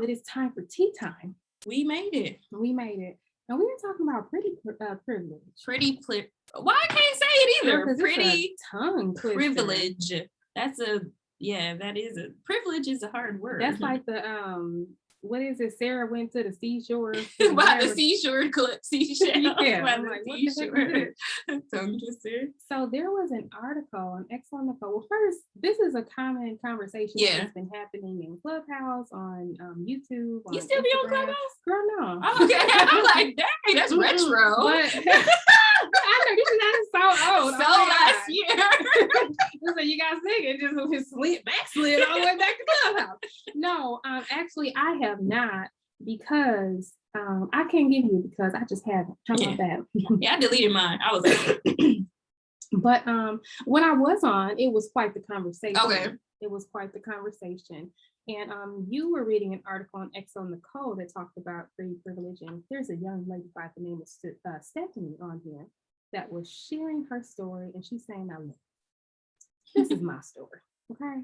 It is time for tea time. We made it. And we are talking about privilege. Why I can't say it either? No, pretty tongue privilege. That is a privilege is a hard word. That's like the what is it? Sarah went to the seashore. By the seashore seashell. Yeah, by I'm the like, seashore. Tongue twister. So there was an article on XO Necole. Well, first, this is a common conversation that's been happening in Clubhouse, on YouTube. You still be on Clubhouse? Girl, no. Oh, okay. I'm like, dang, that's retro. But I know this is so old. So last year. So you guys think it just slid all the way back to Clubhouse. No, actually I have not, because I can't give you, because I just haven't. How about that? Yeah, I deleted mine. I was like, but when I was on, it was quite the conversation. Okay. It was quite the conversation. And you were reading an article on XO Necole that talked about pretty privilege, and there's a young lady by the name of Stephanie on here that was sharing her story, and she's saying, now look, this is my story, okay?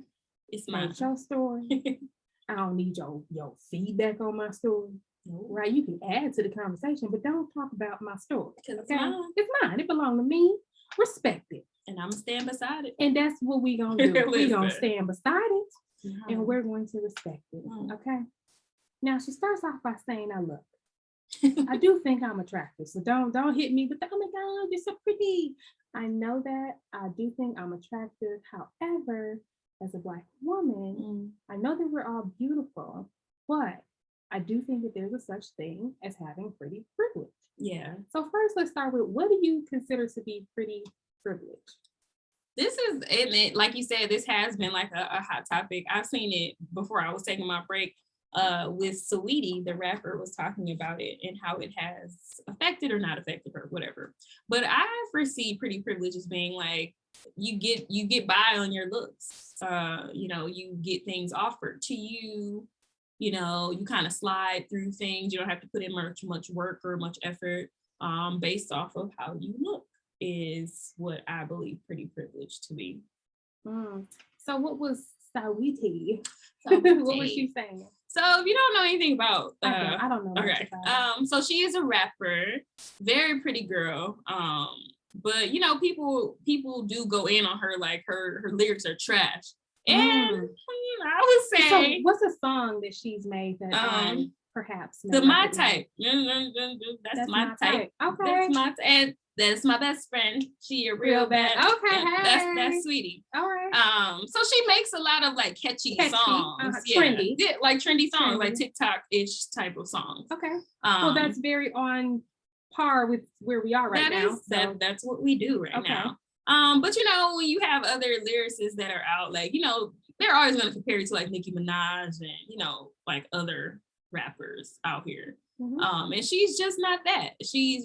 It's not your story. I don't need your feedback on my story. No. Right? You can add to the conversation, but don't talk about my story. Because okay? It's mine. It belongs to me. Respect it. And I'm gonna stand beside it. And that's what we gonna do. We're gonna stand beside it, and we're going to respect it. Okay. Now she starts off by saying, now look, I do think I'm attractive, so don't hit me with the, oh my God, you're so pretty. I know that. I do think I'm attractive. However, as a Black woman, I know that we're all beautiful, but I do think that there's a such thing as having pretty privilege. Yeah. So first, let's start with, what do you consider to be pretty privilege? This is, and it, like you said, this has been like a hot topic. I've seen it before I was taking my break with Saweetie, the rapper, was talking about it and how it has affected or not affected her, whatever. But I foresee pretty privilege as being like, you get by on your looks. You get things offered to you. You kind of slide through things. You don't have to put in much work or much effort based off of how you look, is what I believe pretty privileged to be. So what was Saweetie? What was she saying? So if you don't know anything about, I don't know. Okay. So she is a rapper, very pretty girl. But people do go in on her, like her lyrics are trash. And I would say, so what's a song that she's made that perhaps My Type? That's my type. Okay. That's my best friend. She a real bad. Okay. That's Sweetie. All right. So she makes a lot of like catchy songs. Trendy. Yeah, like trendy songs, like TikTok-ish type of songs. Okay. Well, that's very on par with where we are right now. That's what we do right now. But when you have other lyricists that are out, like, they're always going to compare you to like Nicki Minaj and, like other rappers out here. Mm-hmm. And she's just not that. She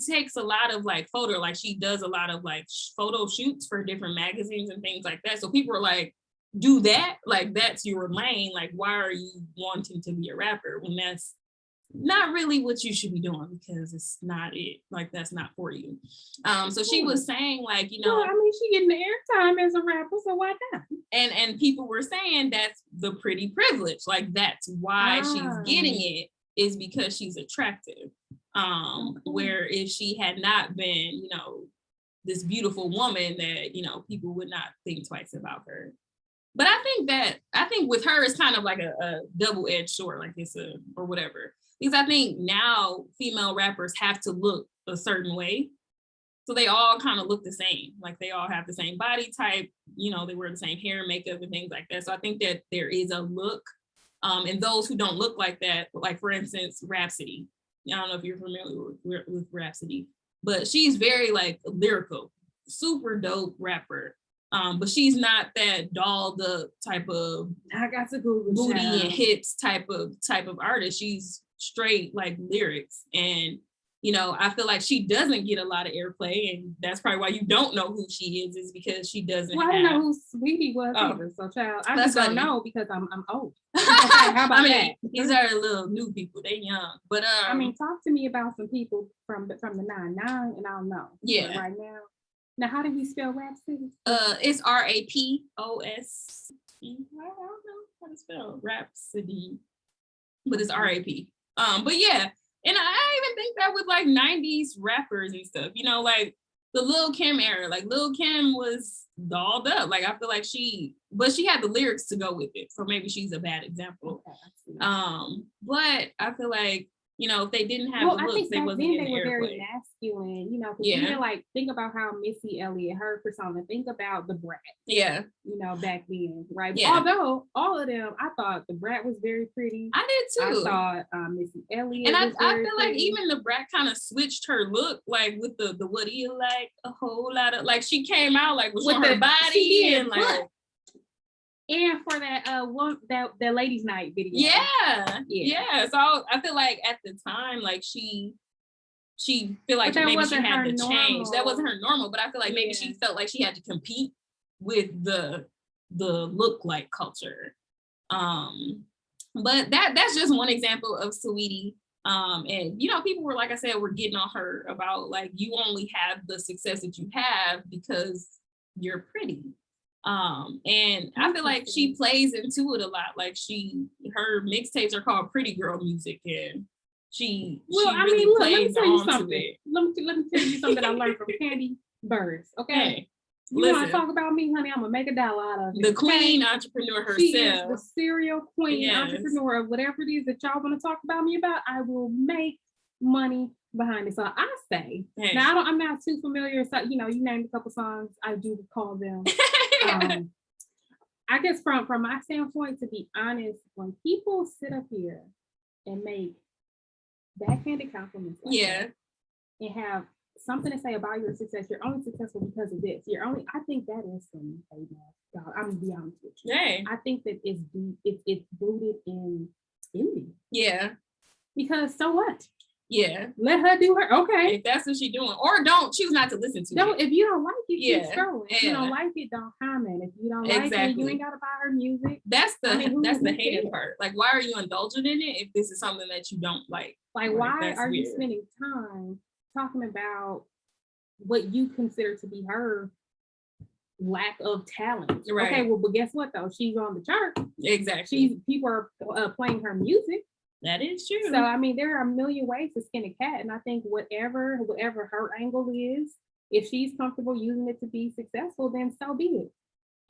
takes a lot of like she does a lot of like photo shoots for different magazines and things like that. So people are like, do that? Like, that's your lane. Like, why are you wanting to be a rapper when that's not really what you should be doing, because it's not it. Like, that's not for you. So she was saying, like, well, I mean, she getting the airtime as a rapper, so why not? And people were saying that's the pretty privilege. Like, that's why she's getting it, is because she's attractive. Where if she had not been, this beautiful woman, that, people would not think twice about her. But I think with her, it's kind of like a double-edged sword, like it's or whatever. Because I think now female rappers have to look a certain way. So they all kind of look the same. Like, they all have the same body type, they wear the same hair, makeup, and things like that. So I think that there is a look. And those who don't look like that, like, for instance, Rhapsody. I don't know if you're familiar with Rhapsody, but she's very like lyrical, super dope rapper. But she's not that dolled up type of I got to Google booty and hips type of artist. She's straight like lyrics, and I feel like she doesn't get a lot of airplay, and that's probably why you don't know who she is because she doesn't. Well, I didn't know who Sweetie was either. So, child, I just don't know because I'm old. Okay, how about that? These are little new people. They young, but I mean, talk to me about some people from the 99, and I'll know. Yeah. But right now. Now, how do you spell Rhapsody? It's Rapos. I don't know how to spell Rhapsody. but it's R.A.P. But yeah, and I even think that with like 90s rappers and stuff, you know, like the Lil' Kim era, like Lil' Kim was dolled up. Like I feel like she had the lyrics to go with it. So maybe she's a bad example. Okay, but I feel like, you know, if they didn't have the looks, they wasn't in the were airplay. Very masculine, you know, even like think about how Missy Elliott, her persona, think about the Brat. Yeah. You know, back then, right? Yeah. Although all of them, I thought the Brat was very pretty. I did too. I thought Missy Elliott. And I feel like even the Brat kind of switched her look, like with the what do you like? A whole lot of like she came out like with her body and like. And for that ladies' night video. Yeah. So I feel like at the time, like she feel like maybe she had to change. That wasn't her normal, but I feel like maybe she felt like she had to compete with the look like culture. But that's just one example of Saweetie. And you know, people were, like I said, were getting on her about like you only have the success that you have because you're pretty. And I feel like she plays into it a lot. Like her mixtapes are called Pretty Girl Music, and she really plays onto it. Let me tell you something that I learned from Candy Burris. Okay, hey, you want to talk about me, honey? I'm gonna make $1 out of it. The queen entrepreneur herself. She is the serial queen entrepreneur of whatever it is that y'all want to talk about me about. I will make money behind it. So I say, now I'm not too familiar. So you know, you named a couple songs. I do recall them. I guess from my standpoint, to be honest, when people sit up here and make backhanded compliments and have something to say about your success, you're only successful because of this. I think that is some God, I'm gonna be honest with you. I think that it's rooted in envy. Yeah. Because so what? Yeah. Let her do her. Okay. If that's what she's doing. Or don't choose not to listen to it. No, if you don't like it, keep scrolling. If you don't like it, don't comment. If you don't like it, you ain't gotta buy her music. That's the hating part. Like, why are you indulging in it if this is something that you don't like? Like why are you spending time talking about what you consider to be her lack of talent? Right. Okay, well, but guess what though? She's on the chart. Exactly. People are playing her music. That is true. So I mean, there are a million ways to skin a cat, and I think whatever her angle is, if she's comfortable using it to be successful, then so be it.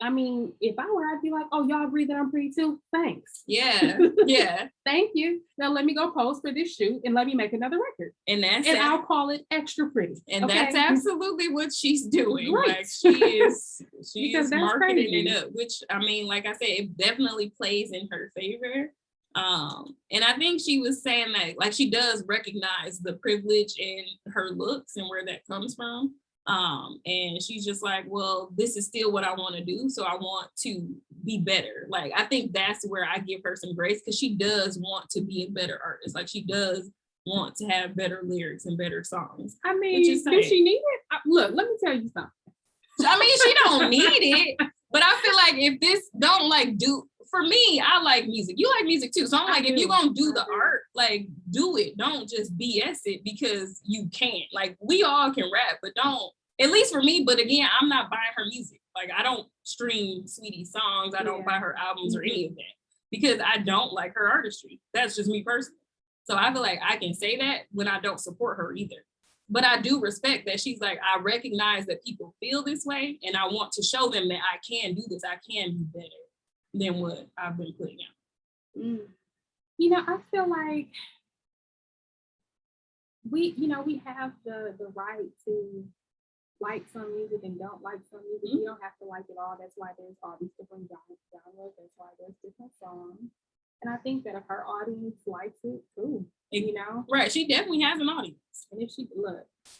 I mean, if I were, I'd be like, oh, y'all agree that I'm pretty too? Thanks. Yeah. Yeah. Thank you. Now let me go pose for this shoot and let me make another record. And I'll call it Extra Pretty. And that's absolutely what she's doing. Great. Like she is marketing it up, which I mean, like I said, it definitely plays in her favor. And I think she was saying that like she does recognize the privilege in her looks and where that comes from. And she's just like, well, this is still what I want to do. So I want to be better. Like, I think that's where I give her some grace because she does want to be a better artist. Like she does want to have better lyrics and better songs. I mean, do she need it? Look, let me tell you something. I mean, she don't need it, but I feel like if this don't like do, for me, I like music. You like music too. So I'm like, if you're going to do the art, like do it. Don't just BS it because you can't. Like we all can rap, but don't, at least for me. But again, I'm not buying her music. Like I don't stream Sweetie songs. I don't buy her albums or any of that because I don't like her artistry. That's just me personally. So I feel like I can say that when I don't support her either. But I do respect that she's like, I recognize that people feel this way and I want to show them that I can do this. I can be better than what I've been putting out. You know, I feel like we have the right to like some music and don't like some music. We don't have to like it all. That's why there's all these different genres. That's why there's different songs. And I think that if her audience likes it, cool. You know? Right. She definitely has an audience. And if she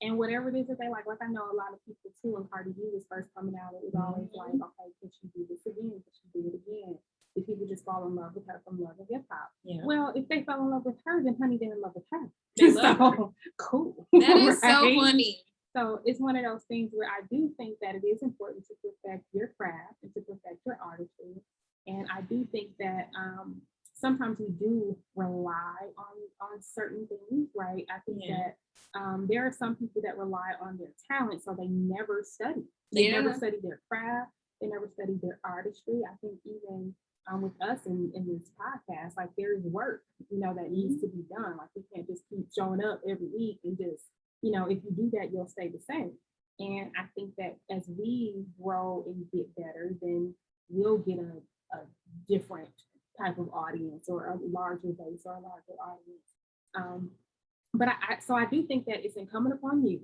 and whatever it is that they like I know a lot of people too, when Cardi B was first coming out, it was always like, okay, can she do this again? Can she do it again? If people just fall in love with her from Love and Hip Hop. Yeah. Well, if they fell in love with her, then honey, they're in love with her. They love her. Cool. That is so funny. So it's one of those things where I do think that it is important to perfect your craft and to perfect your artistry. And I do think that sometimes we do rely on certain things, right? I think that there are some people that rely on their talent, so they never study. They never study their craft. They never study their artistry. I think even with us in this podcast, like there is work that needs to be done. Like we can't just keep showing up every week and just, if you do that, you'll stay the same. And I think that as we grow and get better, then we'll get a different type of audience or a larger base or a larger audience. But I do think that it's incumbent upon you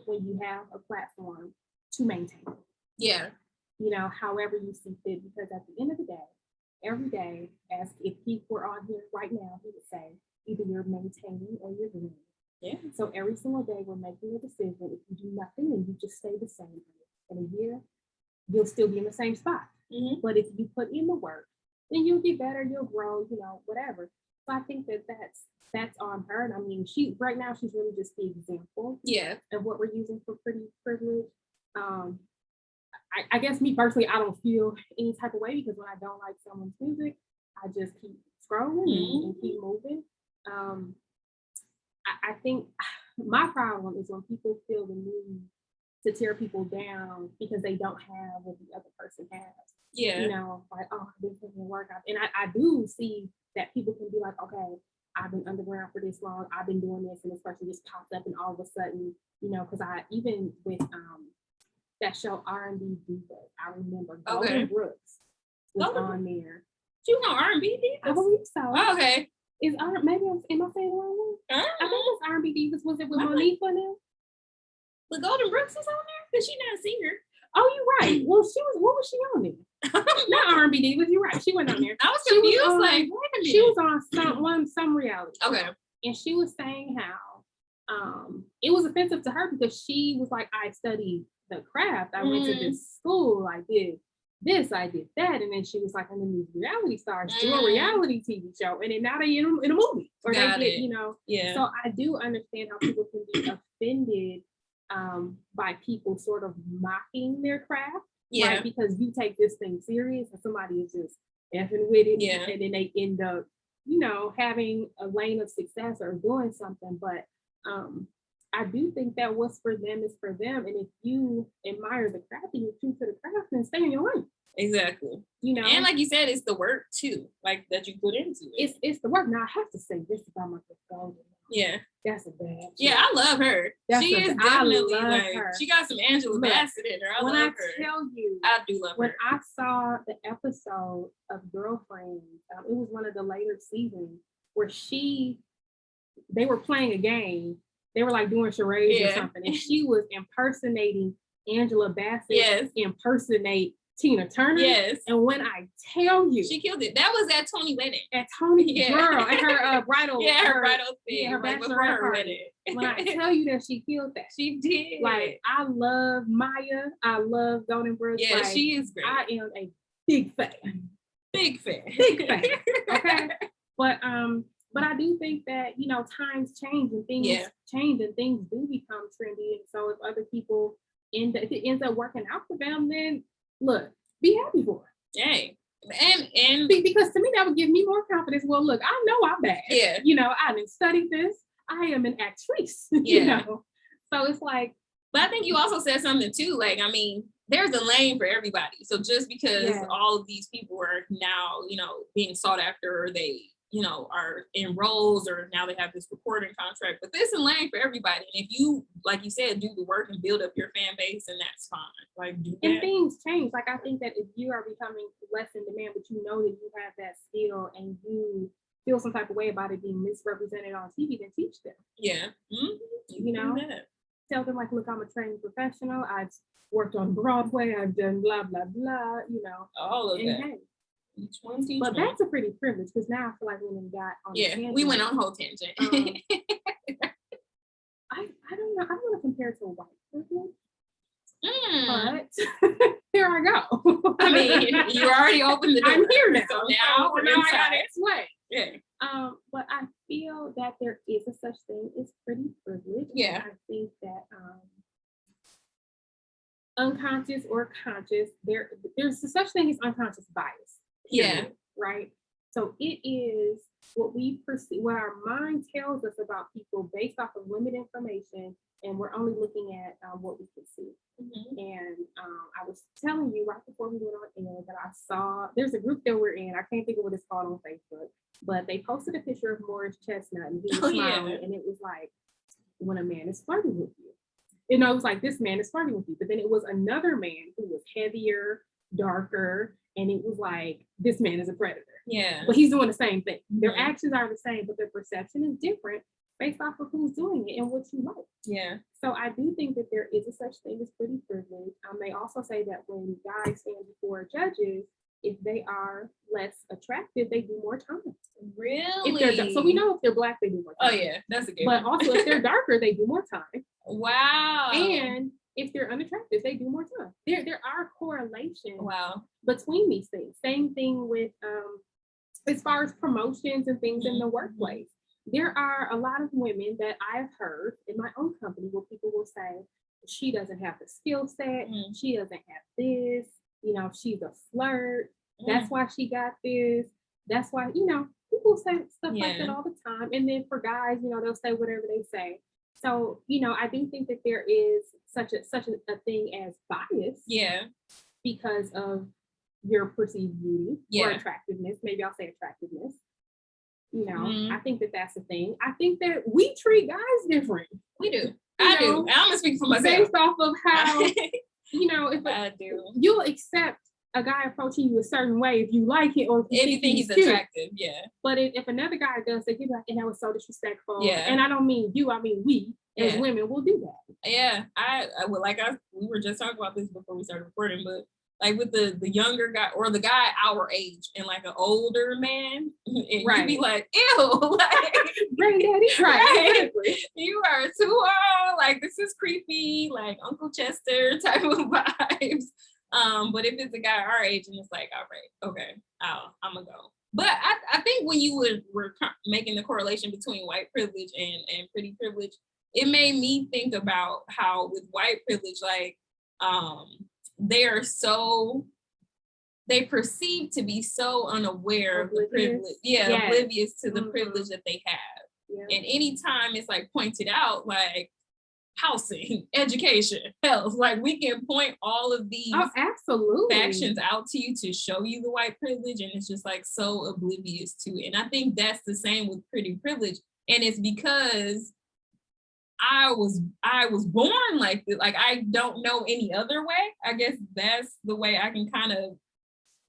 when you have a platform to maintain it. Yeah. However you see fit, because at the end of the day, every day, as if he were on here right now, he would say, either you're maintaining or you're doing it. Yeah. So every single day we're making a decision. If you do nothing and you just stay the same, in a year, you'll still be in the same spot. But if you put in the work, then you'll get better, you'll grow, whatever. So I think that's on her. And I mean, right now she's really just the example of what we're using for pretty privilege. I guess me personally, I don't feel any type of way, because when I don't like someone's music, I just keep scrolling and keep moving. I think my problem is when people feel the need to tear people down because they don't have what the other person has. Yeah. Like, oh, this doesn't work out. And I do see that people can be like, okay, I've been underground for this long, I've been doing this, and this person just pops up and all of a sudden, because I even with that show R&B Divas, I remember Golden Brooks was on there. She was on R&B Divas? I believe so. Oh, okay. Maybe am I saying the wrong one? I think it's R&B Divas. Was it with Monique on there? The Golden Brooks is on there? Because she's not a singer. Oh, you're right. Well, what was she on there? Not R&B Divas. You're right. She went on there. I was confused. She was on some reality. Okay. And she was saying how it was offensive to her because she was like, I studied the craft. I went to this school. I did this, I did that. And then she was like, and then these reality stars do a reality TV show. And then now they in a movie. Or Got they get, it. Yeah. So I do understand how people can be offended by people sort of mocking their craft. Yeah. Right? Because you take this thing serious and somebody is just effing with it. Yeah. And then they end up, having a lane of success or doing something. But I do think that what's for them is for them. And if you admire the craft and you're true to the craft, then stay in your lane. Exactly. And like you said, it's the work too, like that you put into it. It's the work. Now I have to say this about my Golden. Yeah. That's a bad chick. Yeah, I love her. She is definitely like her. She got some Angela Bassett in her. I love her. Tell you, I do love her. When I saw the episode of Girlfriends, it was one of the later seasons where they were playing a game. They were like doing charades or something, and she was impersonating Angela Bassett. Impersonate Tina Turner. Yes. And when I tell you, she killed it. That was at Tony wedding. At Tony, girl, at her bridal. Her bridal thing. Yeah, her bachelorette party. When I tell you that she killed that. She did. Like, I love Maya. I love Golden Brooks. Yeah, she is great. I am a big fan. Big fan. Okay. But I do think that, times change and things change and things do become trendy. And so if other people if it ends up working out for them, then look, be happy for it. Hey. And because to me that would give me more confidence. Well, look, I know I'm bad. Yeah. I didn't study this. I am an actress. Yeah. So it's like, but I think you also said something too. Like, I mean, there's a lane for everybody. So just because all of these people are now, being sought after, or they, are in roles, or now they have this recording contract, but there's a lane for everybody. And if you, like you said, do the work and build up your fan base, then that's fine. Like, do that. And things change. Like, I think that if you are becoming less in demand, but you know that you have that skill and you feel some type of way about it being misrepresented on TV, then teach them. Yeah. Mm-hmm. Tell them, like, look, I'm a trained professional. I've worked on Broadway. I've done blah, blah, blah, all of that. Hey, each one. That's a pretty privilege, because now I feel like we got on tangent. We went on a whole tangent. I don't know. I don't want to compare it to white privilege. But here I go. I mean, you already opened the door. I'm here now. So now we're I got inside. its way. Yeah. But I feel that there is a such thing as pretty privilege. Yeah. I think that unconscious or conscious, there's a such thing as unconscious bias. Yeah. Right. So it is what we perceive, what our mind tells us about people based off of limited information, and we're only looking at what we can see. And I was telling you right before we went on air that I saw, there's a group that we're in, I can't think of what it's called on Facebook, but they posted a picture of Morris Chestnut, and he was smiling, and it was like, when a man is flirting with you. You know, it was like, this man is flirting with you. But then it was another man who was heavier, darker, and it was like, this man is a predator. Yeah. But he's doing the same thing. Their actions are the same, but their perception is different based off of who's doing it and what you like. Yeah. So I do think that there is a such thing as pretty privilege. They also say that when guys stand before judges, if they are less attractive, they do more time. Really? So we know if they're black, they do more time. Oh yeah, that's a good But also if they're darker, they do more time. Wow. And if they're unattractive, they do more time. There are correlations between these things. Same thing with as far as promotions and things in the workplace. There are a lot of women that I've heard in my own company where people will say, she doesn't have the skill set, she doesn't have this, you know, she's a flirt, that's why she got this, that's why, you know, people say stuff like that all the time. And then for guys, you know, they'll say whatever they say. So, you know, I do think that there is such a thing as bias. Yeah. Because of your perceived beauty or attractiveness. Maybe I'll say attractiveness. You know, I think that that's the thing. I think that we treat guys different. We do. I do. I'm gonna speak for myself. Based off of how, you know, if you'll accept a guy approaching you a certain way if you like it or if you think he's attractive. Yeah. But if another guy does that, you're like, and that was so disrespectful. Yeah. And I don't mean you, I mean we as women will do that. Yeah. I would we were just talking about this before we started recording, but like with the younger guy or the guy our age and like an older man, and you'd be like, ew, like granddaddy, right? Exactly. You are too old, like this is creepy, like Uncle Chester type of vibes. But if it's a guy our age and it's like, all right, okay, I'm gonna go. But I think when you were making the correlation between white privilege and pretty privilege, it made me think about how with white privilege, like they perceive to be so unaware of the privilege, oblivious to the privilege that they have. Yeah. And anytime it's like pointed out, like housing, education, health, like we can point all of these factions out to you to show you the white privilege, and it's just like so oblivious to it. And I think that's the same with pretty privilege, and it's because I was born like this. Like I don't know any other way. I guess that's the way I can kind of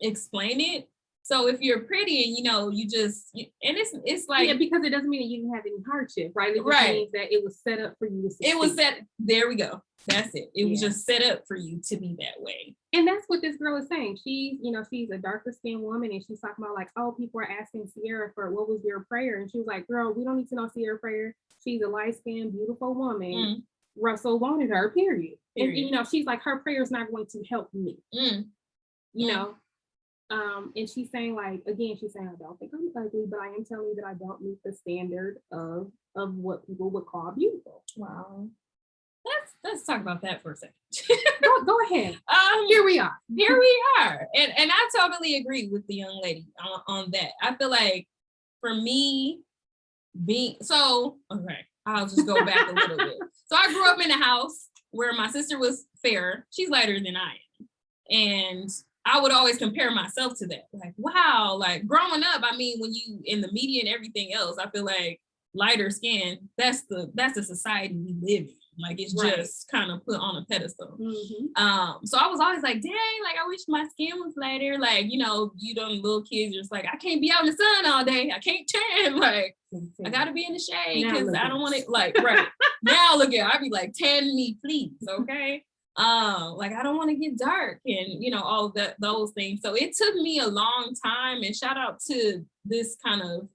explain it. So if you're pretty and you know you just and it's like because it doesn't mean that you didn't have any hardship, right? It just means that it was set up for you to succeed. It was set. There we go. That's it. It was just set up for you to be that way. And that's what this girl is saying. She's a darker skinned woman, and she's talking about like, oh, people are asking Sierra for what was your prayer, and she was like, girl, we don't need to know Sierra's prayer. She's a light skinned, beautiful woman. Russell wanted her. Period. And you know, she's like, her prayer is not going to help me. You know. And she's saying like, again, she's saying, I don't think I'm ugly, but I am telling you that I don't meet the standard of what people would call beautiful. Wow. Let's talk about that for a second. go ahead. Here we are. And I totally agree with the young lady on that. I feel like for me, I'll just go back a little bit. So I grew up in a house where my sister was fairer. She's lighter than I am. And I would always compare myself to that. Like, wow, like growing up, I mean, when you in the media and everything else, I feel like lighter skin, that's the society we live in. Like it's just kind of put on a pedestal. So I was always like, dang, like I wish my skin was lighter. Like, you know, you don't little kids just like, I can't be out in the sun all day. I can't tan. Like I gotta be in the shade because I don't want to like now look at I'd be like, tan me, please, okay? Like I don't want to get dark and you know all of those things. So it took me a long time, and shout out to this kind of,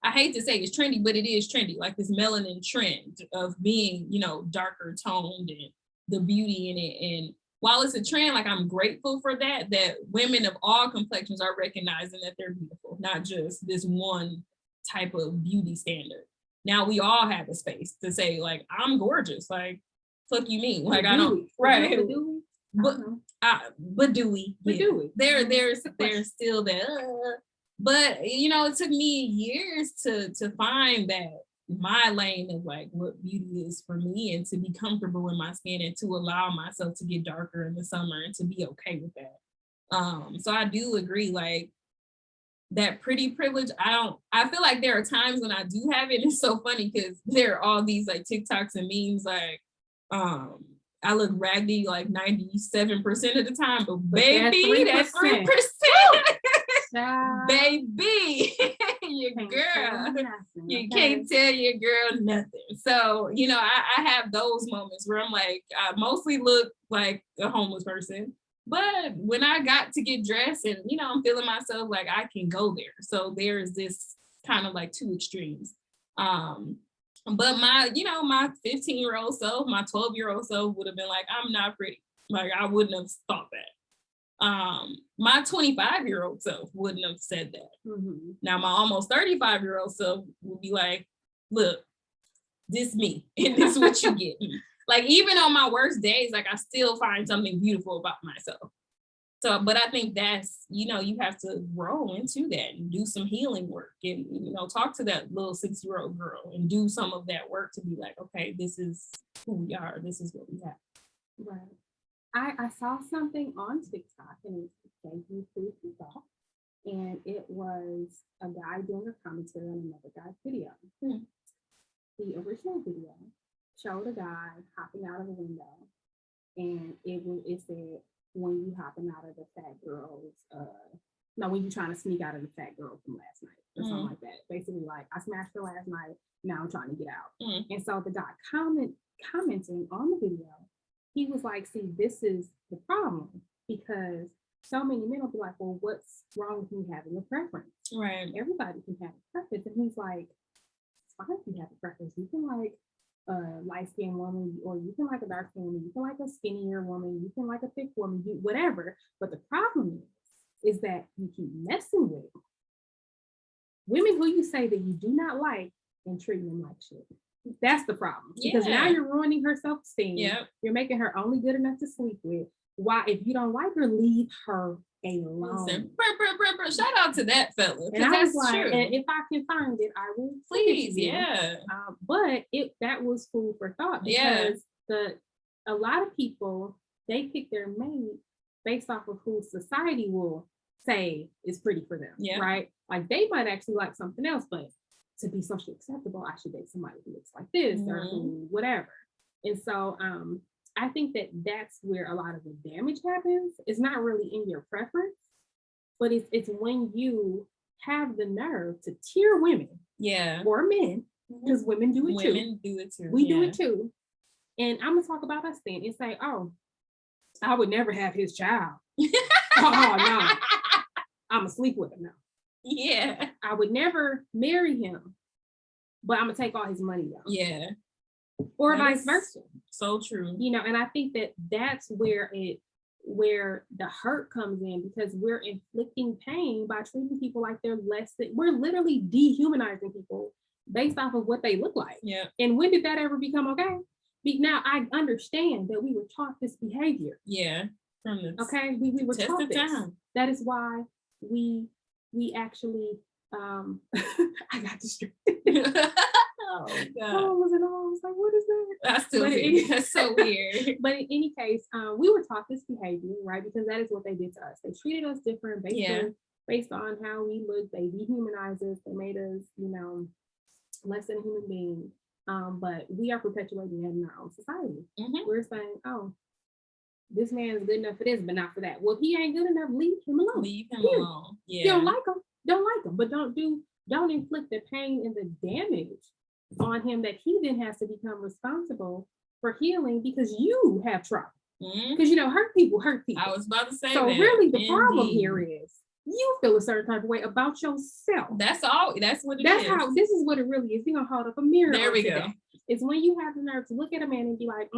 I hate to say it's trendy, but it is trendy, like this melanin trend of being, you know, darker toned and the beauty in it. And while it's a trend, like I'm grateful for that women of all complexions are recognizing that they're beautiful, not just this one type of beauty standard. Now we all have a space to say like, I'm gorgeous, like fuck you mean? Like I don't right. But do we? There's still that But it took me years to find that my lane of like what beauty is for me, and to be comfortable in my skin, and to allow myself to get darker in the summer and to be okay with that. So I do agree, like that pretty privilege. I feel like there are times when I do have it. It's so funny because there are all these like TikToks and memes like I look raggedy like 97% of the time, but baby, that 3%. Baby, your girl, you can't tell your girl nothing. So, I have those moments where I'm like, I mostly look like a homeless person, but when I got to get dressed and, I'm feeling myself, like I can go there. So there's this kind of like two extremes. But my 15-year-old self, my 12-year-old self would have been like, I'm not pretty. Like I wouldn't have thought that. My 25-year-old self wouldn't have said that. Mm-hmm. Now my almost 35-year-old self would be like, look, this me, and this is what you get. Like even on my worst days, like I still find something beautiful about myself. So, but I think that's, you have to grow into that and do some healing work and, talk to that little 6-year-old girl and do some of that work to be like, okay, this is who we are. This is what we have. Right. I saw something on TikTok and it gave me food for thought. And it was a guy doing a commentary on another guy's video. The original video showed a guy hopping out of a window, and it said, when you hopping out of the fat girl's, when you trying to sneak out of the fat girl from last night or something like that. Basically, like, I smashed her last night, now I'm trying to get out. And so the guy commenting on the video, he was like, see, this is the problem, because so many men will be like, well, what's wrong with me having a preference? Right. Everybody can have a preference. And he's like, it's fine if you have a preference. You can like a light-skinned woman, or you can like a dark-skinned woman, you can like a skinnier woman, you can like a thick woman, whatever. But the problem is that you keep messing with women who you say that you do not like and treating them like shit. That's the problem. Because now you're ruining her self-esteem. Yep. You're making her only good enough to sleep with. Why, if you don't like her, leave her alone. Listen, shout out to that fella. And I was like, and if I can find it, I will. Please, yeah. But that was food for thought, because a lot of people, they pick their mate based off of who society will say is pretty for them, right? Like they might actually like something else, but to be socially acceptable, I should date somebody who looks like this or who whatever. And so I think that's where a lot of the damage happens. It's not really in your preference, but it's when you have the nerve to tier women, or men, because women do it too. Women do it too. We do it too. And I'm gonna talk about us then and say, oh, I would never have his child. Oh no, I'm gonna sleep with him now. Yeah, I would never marry him, but I'm gonna take all his money though. Yeah, or vice versa. So true. And I think that's where the hurt comes in, because we're inflicting pain by treating people like they're less than. We're literally dehumanizing people based off of what they look like. Yeah. And when did that ever become okay? Now I understand that we were taught this behavior. Yeah. Okay. We were taught this. Time. That is why we actually I got distracted. Oh God. Oh, was it all? I was like, what is that? That's still that's so weird. But in any case, we were taught this behavior, right? Because that is what they did to us. They treated us different based on how we looked. They dehumanized us. They made us, less than a human being. But we are perpetuating that in our own society. We're saying, oh, this man is good enough for this, but not for that. Well, if he ain't good enough, leave him alone. Leave him alone. Yeah. You don't like him, but don't inflict the pain and the damage on him that he then has to become responsible for healing, because you have trauma. Because hurt people. I was about to say so that. Really the problem here is you feel a certain type of way about yourself. That's all. That's what it is. That's how this is what it really is. We're gonna hold up a mirror. There we go. It's when you have the nerve to look at a man and be like,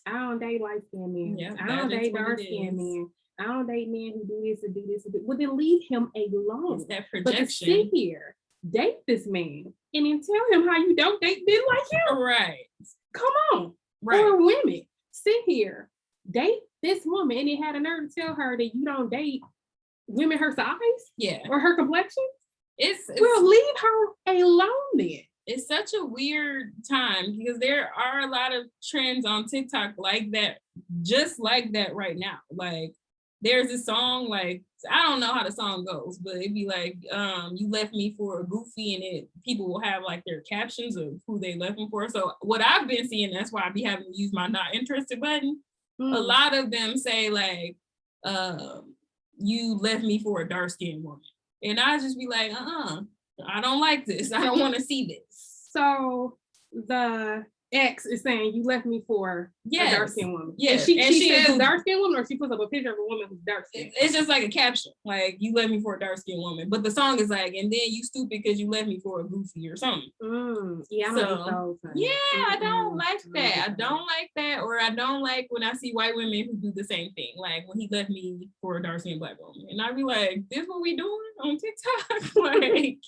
I don't date light-skinned men. Yeah, I don't date dark-skinned men. I don't date men who do this and do this and do. Well, then leave him alone. It's that projection. But to sit here, date this man, and then tell him how you don't date men like him. Right. Come on. Right. Or women, sit here, date this woman, and then had a nerve to tell her that you don't date women her size? Yeah. Or her complexion? It's well, leave her alone then. It's such a weird time because there are a lot of trends on TikTok like that, just like that right now. Like there's a song, like, I don't know how the song goes, but it'd be like, you left me for a goofy, and people will have like their captions of who they left me for. So what I've been seeing, that's why I be having to use my not interested button. A lot of them say like, you left me for a dark-skinned woman. And I just be like, I don't like this. I don't want to see this. So the ex is saying you left me for a dark-skinned woman. Yeah. And she says dark-skinned woman, or she puts up a picture of a woman who's dark-skinned? It's just like a caption, like you left me for a dark-skinned woman. But the song is like, and then you stupid because you left me for a goofy or something. Yeah, I don't like that. I don't like that. Or I don't like when I see white women who do the same thing. Like when he left me for a dark-skinned black woman. And I be like, this what we doing on TikTok? Like,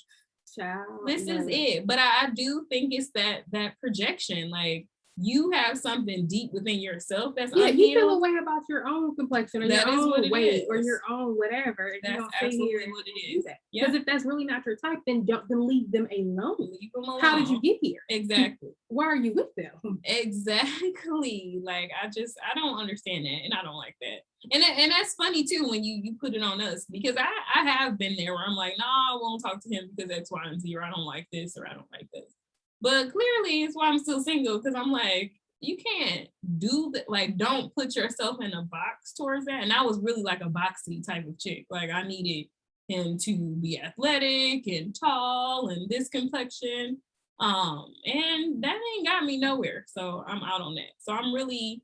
child, this is it. But I do think it's that projection. Like you have something deep within yourself that's unhealed. You feel a way about your own complexion or your own weight or your own whatever. And that's absolutely what it is. Because if that's really not your type, then leave them alone. Leave them alone. How did you get here? Exactly. Why are you with them? Exactly. Like I don't understand that, and I don't like that. And that's funny too when you put it on us, because I have been there where I'm like, I won't talk to him because X, Y, and Z, or I don't like this, or I don't like this. But clearly it's why I'm still single, because I'm like, you can't do that. Like, don't put yourself in a box towards that. And I was really like a boxy type of chick. Like I needed him to be athletic and tall and this complexion. And that ain't got me nowhere. So I'm out on that. So I'm really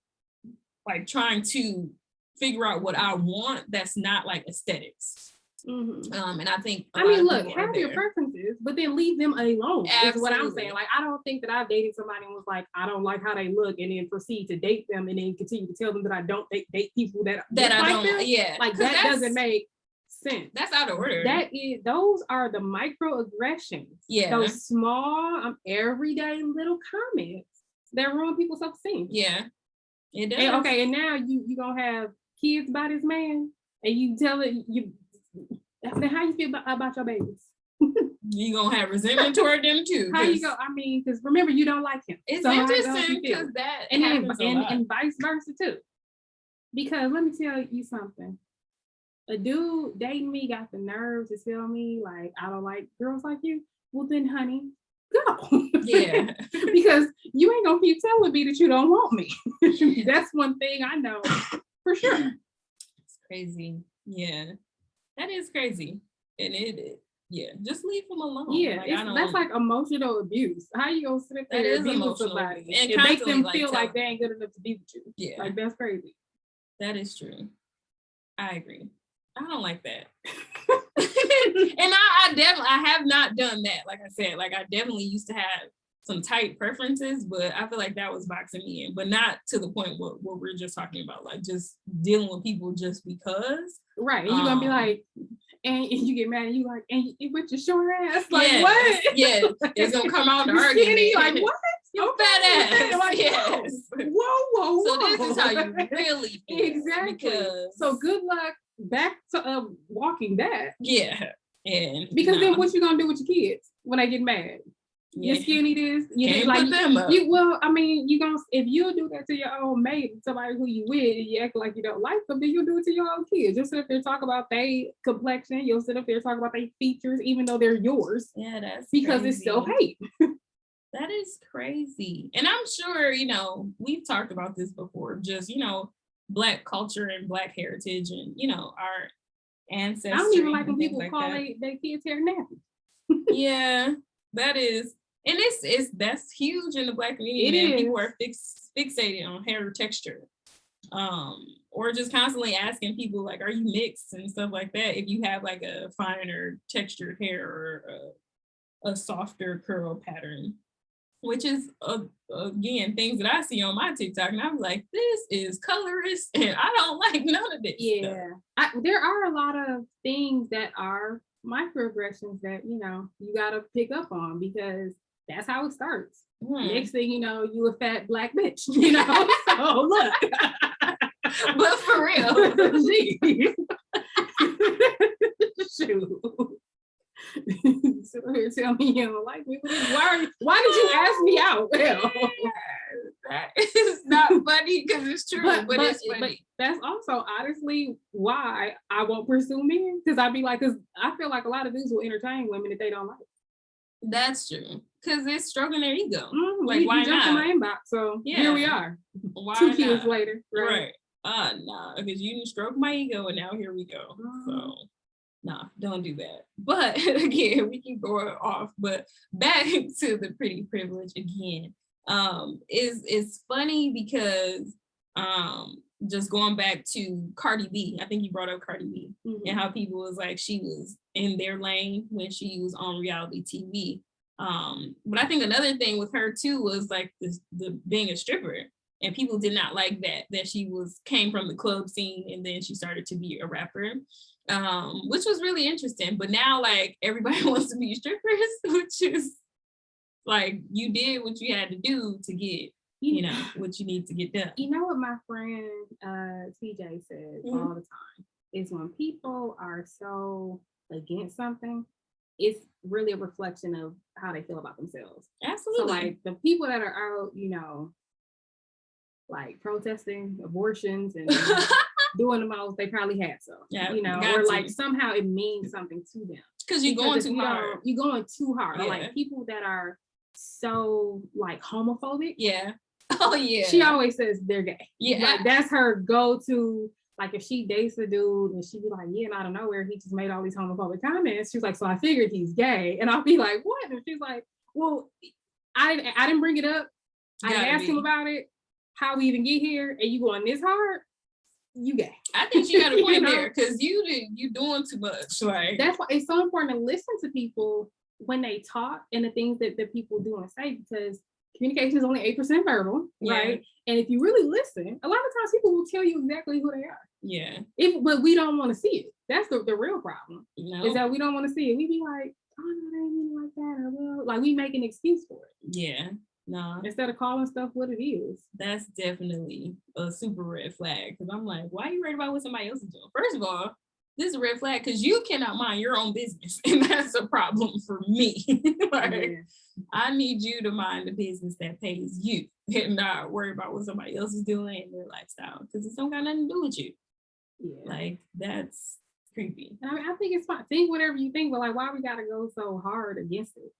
like trying to figure out what I want that's not like aesthetics. And I think look, have your preferences, but then leave them alone. Absolutely. Is what I'm saying. Like, I don't think that I've dated somebody and was like, I don't like how they look, and then proceed to date them and then continue to tell them that I don't date people that I don't like them. Yeah, like that doesn't make sense. That's out of order. Those are the microaggressions. Yeah, those small, everyday little comments that ruin people's self-esteem. Yeah, it does. And now you gonna have kids by this man, and you tell it you. Then how you feel about your babies? You gonna have resentment toward them too. How you go? I mean, because remember, you don't like him. It's so interesting because that and vice versa too. Because let me tell you something. A dude dating me got the nerve to tell me like I don't like girls like you. Well then, honey, go. Yeah. Because you ain't gonna keep telling me that you don't want me. That's one thing I know for sure. It's crazy. Yeah. That is crazy. And just leave them alone. Yeah, like, that's like emotional abuse. How you gonna sit there and be with somebody and make them feel like they ain't good enough to be with you? Yeah, like that's crazy. That is true. I agree. I don't like that. And I have not done that. Like I said, like I definitely used to have some tight preferences, but I feel like that was boxing me in, but not to the point what we're just talking about, like just dealing with people just because. Right. And you're gonna be like, and you get mad and you like, and with your short ass, like what? Yeah, it's gonna come out in the argument. Like what? You fat ass. Like, yes. Whoa. So this is how you really feel. Exactly. So good luck back to walking that. Yeah. And because then what you gonna do with your kids when they get mad? Yeah. You're skinny this, you can't like put them up. You gonna if you do that to your own mate, somebody who you with, and you act like you don't like them, then you do it to your own kids. You'll sit up there talk about their complexion, you'll sit up there talk about their features, even though they're yours. Yeah, that's because crazy. It's self-hate. That is crazy. And I'm sure, we've talked about this before, just Black culture and Black heritage and our ancestry. I don't even like when people call their kids hair nappy. Yeah, that is. And that's huge in the Black community. People are fixated on hair texture, or just constantly asking people like, "Are you mixed?" and stuff like that. If you have like a finer textured hair or a softer curl pattern, which is again things that I see on my TikTok, and I'm like, "This is colorist, and I don't like none of this." Yeah, there are a lot of things that are microaggressions that you gotta pick up on because that's how it starts. Next thing you know, you a fat Black bitch, so look. But for real. Shoot. So tell me you don't like me. Why did you ask me out? Well, that is not funny because it's true, but it's funny. But that's also honestly why I won't pursue men, because I'd be like, because I feel like a lot of dudes will entertain women that they don't like. That's true, because it's stroking their ego. Like, why not? In my inbox, so here we are. Why 2 kids later, right? Nah, because you didn't stroke my ego, and now here we go. So, nah, don't do that. But again, we keep going off. But back to the pretty privilege again. It's funny because just going back to Cardi B, I think you brought up Cardi B, and how people was like she was in their lane when she was on reality TV. But I think another thing with her too was like the being a stripper, and people did not like that she came from the club scene and then she started to be a rapper, which was really interesting. But now like everybody wants to be strippers, which is like you did what you had to do to get what you need to get done. You know what my friend TJ says all the time is when people are so against something, it's really a reflection of how they feel about themselves. Absolutely. So like the people that are out, like protesting abortions and doing the most, they probably had some, or like somehow it means something to them. Because you're going too hard. You're going too hard. Yeah. Or like people that are so like homophobic. Yeah. Oh yeah. She always says they're gay. Yeah. Like that's her go-to. Like if she dates a dude and she be like, yeah, and out of nowhere he just made all these homophobic comments. She's like, so I figured he's gay. And I'll be like, what? And she's like, well, I didn't bring it up. I didn't ask him about it. How we even get here? And you going this hard? You gay. I think she got a point there because you doing too much. Like that's why it's so important to listen to people when they talk and the things that people do and say, because communication is only 8% verbal, right? And if you really listen, a lot of times people will tell you exactly who they are. Yeah. But we don't want to see it. That's the real problem. No. Is that we don't want to see it. We be like, oh no, they ain't mean like that. Or well, like we make an excuse for it. Yeah. No. Instead of calling stuff what it is. That's definitely a super red flag. Because I'm like, why are you worried about what somebody else is doing? First of all, this is a red flag because you cannot mind your own business. And that's a problem for me. I need you to mind the business that pays you and not worry about what somebody else is doing in their lifestyle. Because it don't got nothing to do with you. Yeah. Like, that's creepy. I mean, I think it's fine. Think whatever you think, but like, why we gotta go so hard against it?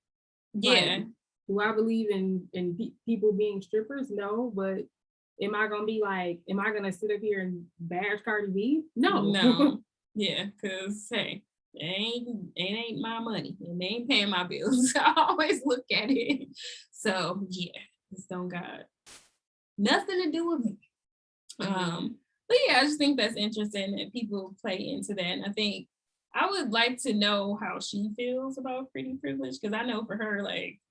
Yeah. Like, do I believe in people being strippers? No, but am I gonna sit up here and bash Cardi B? No. Yeah, because hey, it ain't my money and they ain't paying my bills. I always look at it. So yeah, this don't got nothing to do with me. But yeah, I just think that's interesting that people play into that. And I think I would like to know how she feels about pretty privilege, because I know for her, like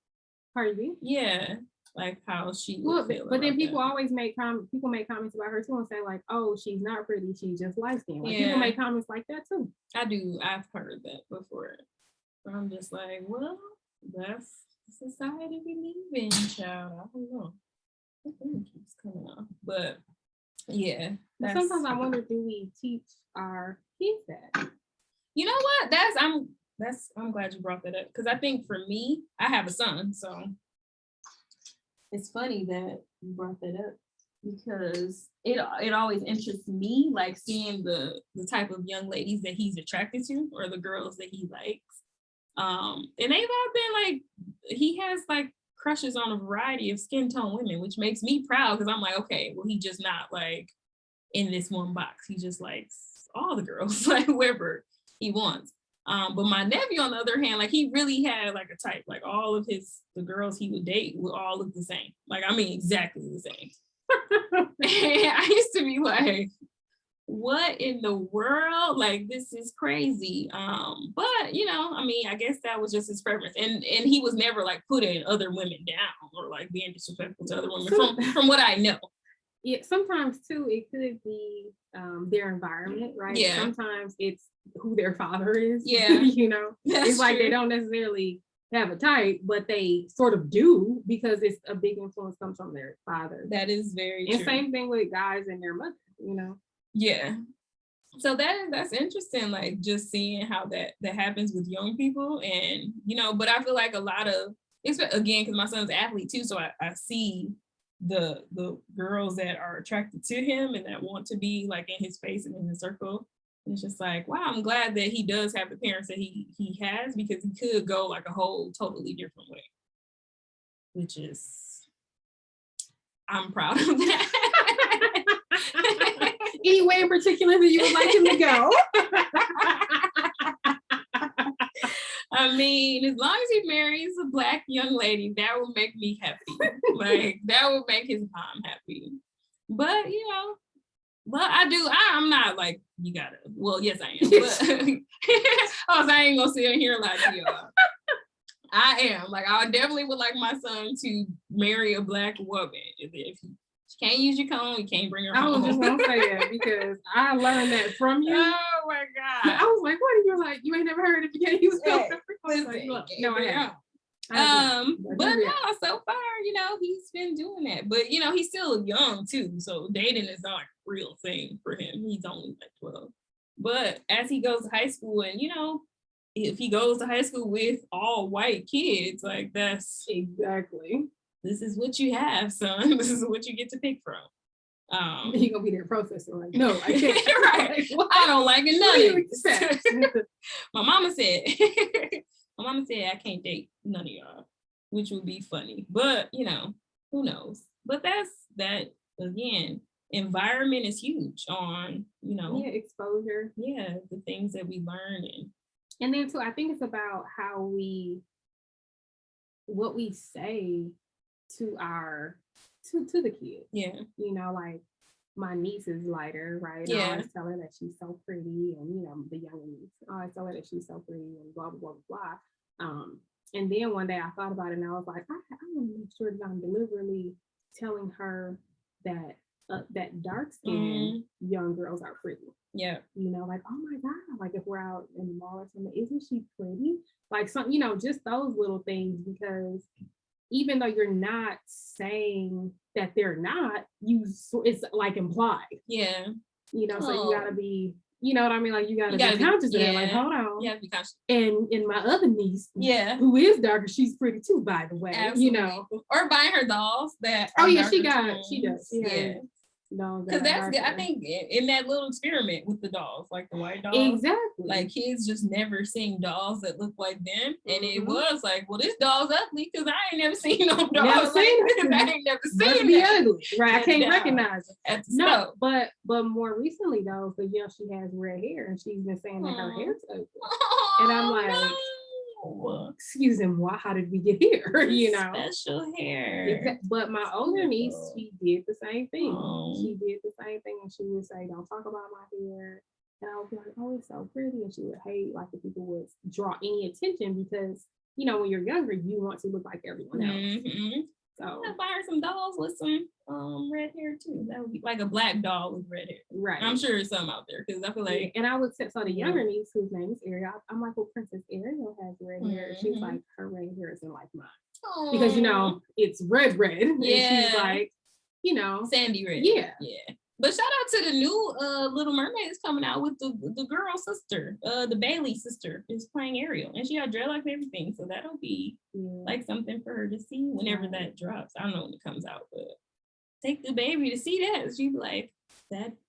Cardi B? Yeah. Like how she would feel. But then people always make comments about her too and say like, oh, she's not pretty, she's just light skinned. Like people make comments like that too. I do. I've heard that before. But I'm just like, well, that's the society we live in, child. I don't know. I think it keeps coming off. But yeah. Sometimes I wonder, do we teach our kids that? You know what? I'm glad you brought that up. Because I think for me, I have a son, so it's funny that you brought that up because it always interests me, like seeing the type of young ladies that he's attracted to or the girls that he likes. And they've all been like, he has like crushes on a variety of skin tone women, which makes me proud because I'm like, okay, well, he just not like in this one box. He just likes all the girls, like whoever he wants. But my nephew, on the other hand, like he really had like a type, like all of the girls he would date would all look the same. Like, I mean, exactly the same. And I used to be like, what in the world? Like, this is crazy. But you know, I mean, I guess that was just his preference. And he was never like putting other women down or like being disrespectful to other women from what I know. Yeah, sometimes too, it could be their environment, right? Yeah. Sometimes it's who their father is. Yeah. You know, That's it's like true. They don't necessarily have a type, but they sort of do because it's a big influence comes from their father. That is very and true. Same thing with guys and their mother, you know. Yeah. So that's interesting, like just seeing how that happens with young people. And but I feel like a lot of, again, because my son's an athlete too, so I see the girls that are attracted to him and that want to be like in his space and in his circle. And it's just like, wow, I'm glad that he does have the parents that he has, because he could go like a whole totally different way, which is, I'm proud of that. Any way in particular that you would like him to go? I mean, as long as he marries a Black young lady, that would make me happy. Like, that would make his mom happy. But, I'm not like, you gotta, well, yes, I am. But I ain't gonna sit here and lie to y'all. I am. Like, I definitely would like my son to marry a Black woman. If she can't use your comb, you can't bring her home. I was just gonna say that because I learned that from you. Oh my God. I was like, what? And you're like, you ain't never heard if you can't use comb. Listen, Like, no, I haven't. But no, so far, he's been doing that. But he's still young too. So dating is not like a real thing for him. He's only like 12. But as he goes to high school, and if he goes to high school with all white kids, like that's exactly. This is what you have, son. This is what you get to pick from. You're gonna be there processing like, no, I can't. Right. Like, I don't like it none. My mama said I can't date none of y'all, which would be funny. But who knows? But that again, environment is huge on, exposure. Yeah, the things that we learn. And then too, I think it's about what we say to to the kids. Yeah. Like my niece is lighter, right? Yeah. I always tell her that she's so pretty, and the younger niece, I always tell her that she's so pretty and blah blah blah blah. And then one day I thought about it and I was like, I want to make sure that I'm deliberately telling her that that dark skinned young girls are pretty. Yeah. Like, oh my God, like if we're out in the mall or something, isn't she pretty? Like some, just those little things, because even though you're not saying that they're not, it's like implied. Yeah. So you gotta be, you know what I mean? Like you gotta be conscious of that. Like, hold on. You have to be conscious. And my other niece, who is darker, she's pretty too, by the way. Absolutely. Or buying her dolls that. Oh yeah, she does. Yeah. No, because that's good. I think in that little experiment with the dolls, like the white dolls, exactly. Like kids just never seen dolls that look like them, and it was like, well, this doll's ugly because I ain't never seen no doll. I ain't never seen it. Ugly, right? I can't recognize it. No, but more recently though, because she has red hair, and she's been saying that her hair's ugly, and I'm like. Excuse me, how did we get here? Special hair. But my older niece, she did the same thing. She did the same thing, and she would say, "Don't talk about my hair." And I would be like, "Oh, it's so pretty," and she would hate like if people would draw any attention, because when you're younger, you want to look like everyone else. Mm-hmm. So I buy her some dolls with some red hair too. That would be like a black doll with red hair. Right. I'm sure there's some out there, because I feel like. And I would say, so the younger niece, whose name is Ariel, I'm like, well, Princess Ariel has red hair. She's like, her red hair isn't like mine. Aww. Because it's red. Yeah. And she's like, sandy red. Yeah. Yeah. But shout out to the new Little Mermaid is coming out with the girl sister. The Bailey sister is playing Ariel, and she got dreadlocks and everything. So that'll be like something for her to see whenever that drops. I don't know when it comes out, but take the baby to see that. She'd be like,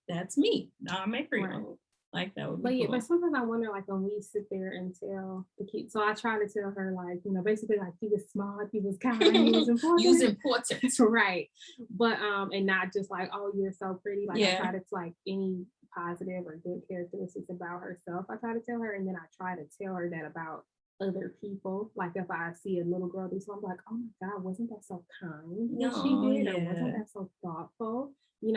that's me. I'm Ariel. Right. Like that would be cool. But sometimes I wonder, like when we sit there and tell the kids. So I try to tell her, like, basically like he was smart, he was kind, he was important. He was important. Right. But and not just like, oh, you're so pretty. Like I try to like any positive or good characteristics about herself. I try to tell her, and then I try to tell her that about other people. Like if I see a little girl do something, I'm like, oh my God, wasn't that so kind what she did? Or wasn't that so thoughtful?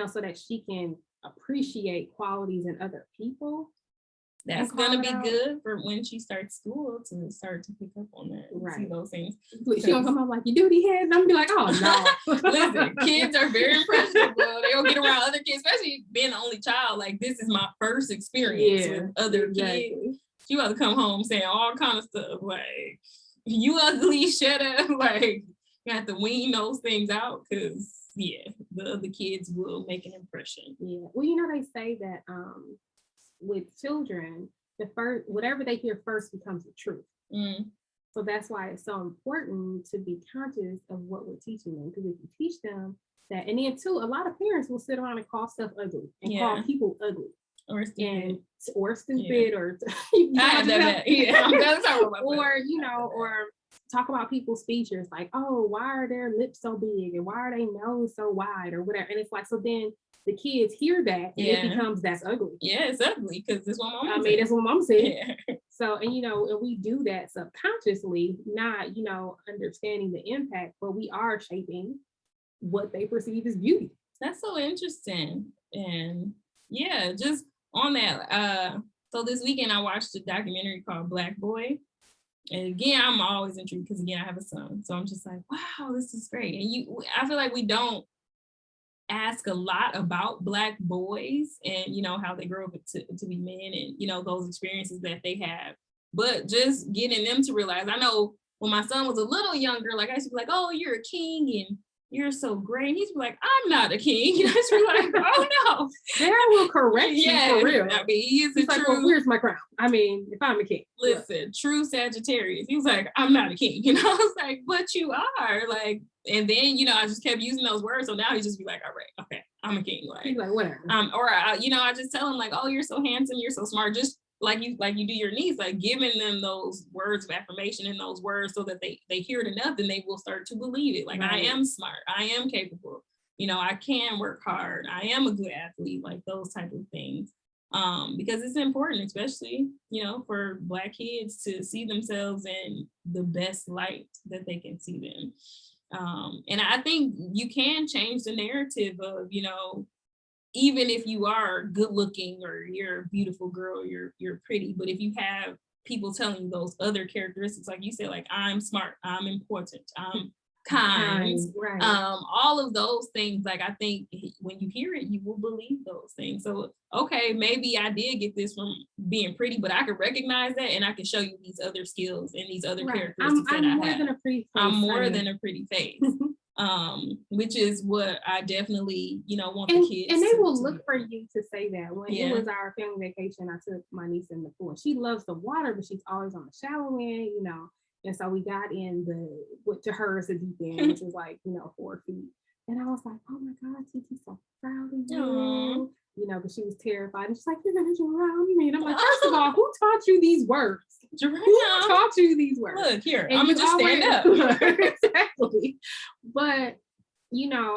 So that she can appreciate qualities in other people. That's gonna be good for when she starts school, to start to pick up on that. Right. See those things. She gonna come up like, you duty head, and I'm gonna be like, oh no. Listen, kids are very impressionable. They don't get around other kids, especially being the only child. Like, this is my first experience with other kids. She about to come home saying all kind of stuff like, you ugly, shut up. Like, you have to wean those things out, because the other kids will make an impression. Yeah. Well, they say that with children, whatever they hear first becomes the truth. So that's why it's so important to be conscious of what we're teaching them. Because if you teach them that, and then too, a lot of parents will sit around and call stuff ugly and call people ugly. Or stupid. Or I'm or talk about people's features, like, oh, why are their lips so big and why are they nose so wide or whatever. And it's like, so then the kids hear that and it becomes, that's ugly. Yeah, it's ugly because that's what mom said. That's what mom said. Yeah. So, and and we do that subconsciously, not, understanding the impact, but we are shaping what they perceive as beauty. That's so interesting. And yeah, just on that, so this weekend I watched a documentary called Black Boy. And again, I'm always intrigued because again, I have a son. So I'm just like, wow, this is great. And I feel like we don't ask a lot about Black boys and, how they grow up to be men and, those experiences that they have. But just getting them to realize, I know when my son was a little younger, like I used to be like, oh, you're a king and you're so great. And he's like, I'm not a king. And I just be like, oh no. Dad will correct you for real. I mean, he's like, well, where's my crown? I mean, if I'm a king. Listen, true Sagittarius. He was like, I'm not a king. I was like, but you are. Like, and then, I just kept using those words. So now he just be like, all right, okay, I'm a king. Like, he's like, whatever. I just tell him like, oh, you're so handsome, you're so smart. Just like you do your niece, like giving them those words of affirmation and those words so that they hear it enough and they will start to believe it. Like, right. I am smart, I am capable, I can work hard, I am a good athlete, like those type of things. Because it's important, especially, for Black kids to see themselves in the best light that they can see them. And I think you can change the narrative of, even if you are good looking or you're a beautiful girl, you're pretty, but if you have people telling you those other characteristics, like you said, like I'm smart, I'm important, I'm kind, right. All of those things, like I think when you hear it, you will believe those things. So, okay, maybe I did get this from being pretty, but I could recognize that and I can show you these other skills and these other characteristics that I have. I'm more than a pretty face. Which is what I definitely, want the kids. And they will look for you to say that. When it was our family vacation, I took my niece in the pool. She loves the water, but she's always on the shallow end, And so we got in to her is the deep end, which was like, 4 feet. And I was like, oh my God, Titi's so proud of you. But she was terrified. And she's like, you're gonna drown me. And I'm like, first of all, who taught you these words? Who taught you these words? Look here, I'm gonna just stand up. Exactly. But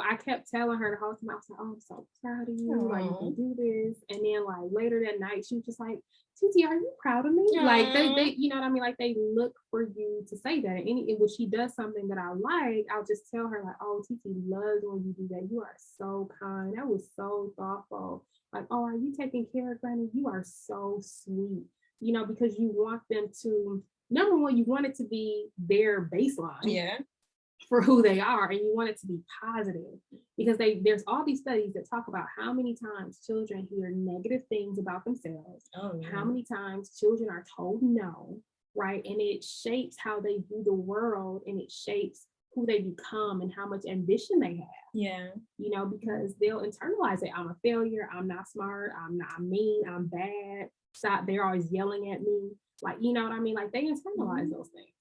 I kept telling her the whole time, I was like, oh, I'm so proud of you. Like, you can do this. And then like later that night, she was just like, Titi, are you proud of me? Like they, you know what I mean? Like they look for you to say that. And when she does something that I like, I'll just tell her like, oh, Titi loves when you do that. You are so kind. That was so thoughtful. Like, oh, are you taking care of Granny? You are so sweet. Because you want them to, number one, you want it to be their baseline. Yeah. For who they are, and you want it to be positive, because there's all these studies that talk about how many times children hear negative things about themselves, how many times children are told no, right? And it shapes how they view the world, and it shapes who they become and how much ambition they have. Yeah. Because they'll internalize it. I'm a failure, I'm not smart, I'm mean, I'm bad. So they're always yelling at me. Like, you know what I mean? Like they internalize those things.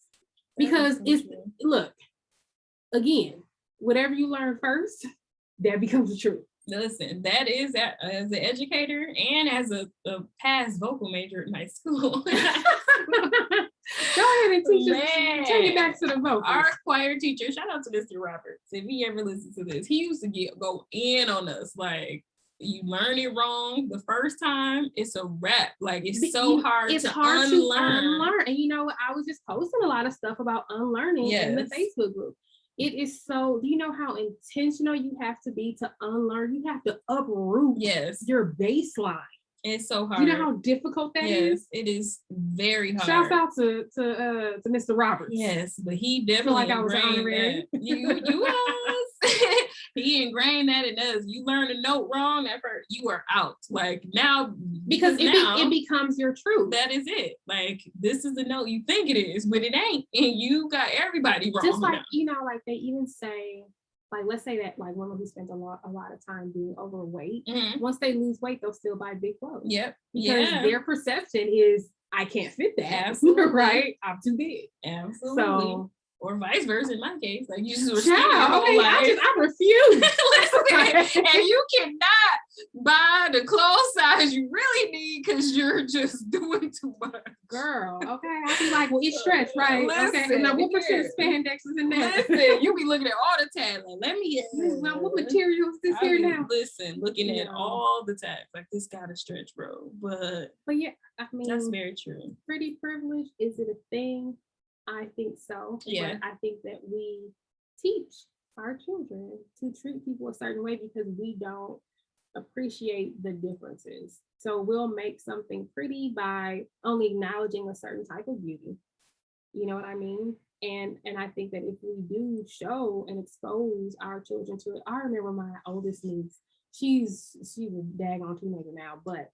Because look, again, whatever you learn first, that becomes the truth. Listen, that is as an educator and as a past vocal major at my school. Go ahead and teach us. Take it back to the vocal. Our choir teacher, shout out to Mr. Roberts. If he ever listens to this, he used to go in on us. Like, you learn it wrong the first time, it's a wrap. Like, it's so hard to unlearn. And I was just posting a lot of stuff about unlearning in the Facebook group. It is so, do you know how intentional you have to be to unlearn? You have to uproot your baseline. It's so hard. You know how difficult that is? Yes, it is very hard. Shouts out to Mr. Roberts. Yes, but he definitely I feel like I was honorary. You was. He ingrained that in us. You learn a note wrong at first, you are out. Like now, because it becomes your truth. That is it. Like, this is the note you think it is, but it ain't, and you got everybody wrong. Just like like they even say, like, let's say that like women who spend a lot of time being overweight, Mm-hmm. once they lose weight, they'll still buy big clothes. Yep. Because their perception is, I can't fit that. Absolutely. Right? I'm too big. Absolutely. So, or vice versa in my case. Like, you just were child, skinny your whole life. I refuse. Listen, and you cannot buy the clothes size you really need because you're just doing too much. Girl, okay. I'll be like, well, it's stretch, right? Listen, okay. Now, what percent spandex is in there? Listen, you be looking at all the tags. Like, let me Now, what material is this here now? Listen, looking at all the tags. Like, this gotta stretch, bro. But yeah, I mean, that's very true. Pretty privilege, is it a thing? I think so. Yeah. But I think that we teach our children to treat people a certain way because we don't appreciate the differences. So we'll make something pretty by only acknowledging a certain type of beauty. You know what I mean? And I think that if we do show and expose our children to it, I remember my oldest niece, she's a daggone teenager now, but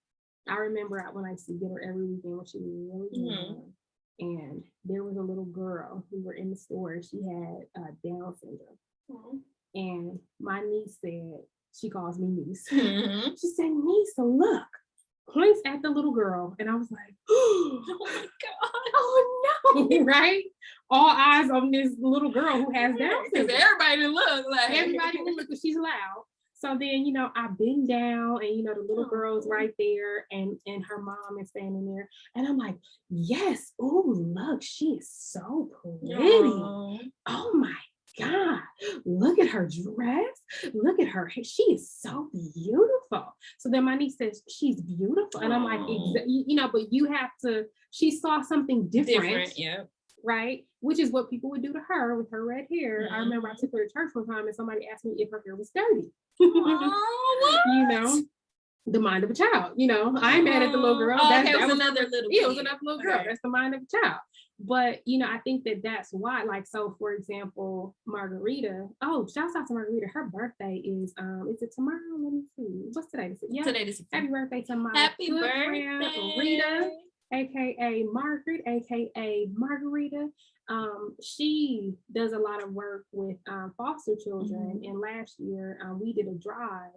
I remember when I used to get her every weekend when she was really young. And there was a little girl who were in the store. She had Down syndrome. Mm-hmm. And my niece said, she calls me niece. Mm-hmm. She said, Niece, look, points at the little girl. And I was like, oh my God. Oh no, right? All eyes on this little girl who has Down syndrome. Because everybody would look because she's loud. So then, you know, I bend down and, you know, the little girl's right there and her mom is standing there. And I'm like, yes, oh, look, she is so pretty. Oh my God, look at her dress. Look at her. She is so beautiful. So then my niece says, she's beautiful. And I'm like, you know, but you have to, she saw something different. Yeah. Right? Which is what people would do to her with her red hair. I remember I took her to church one time and somebody asked me if her hair was dirty. You know, the mind of a child. You know, I ain't mad at the little girl. That was another little girl. It was another little girl. Okay. That's the mind of a child. But, you know, I think that that's why, like, so for example, Margarita, shouts out to Margarita. Her birthday is it tomorrow? Let me see. What's today? Yeah. Today is happy birthday to my good friend, Rita, aka Margaret, aka Margarita. She does a lot of work with foster children. And last year we did a drive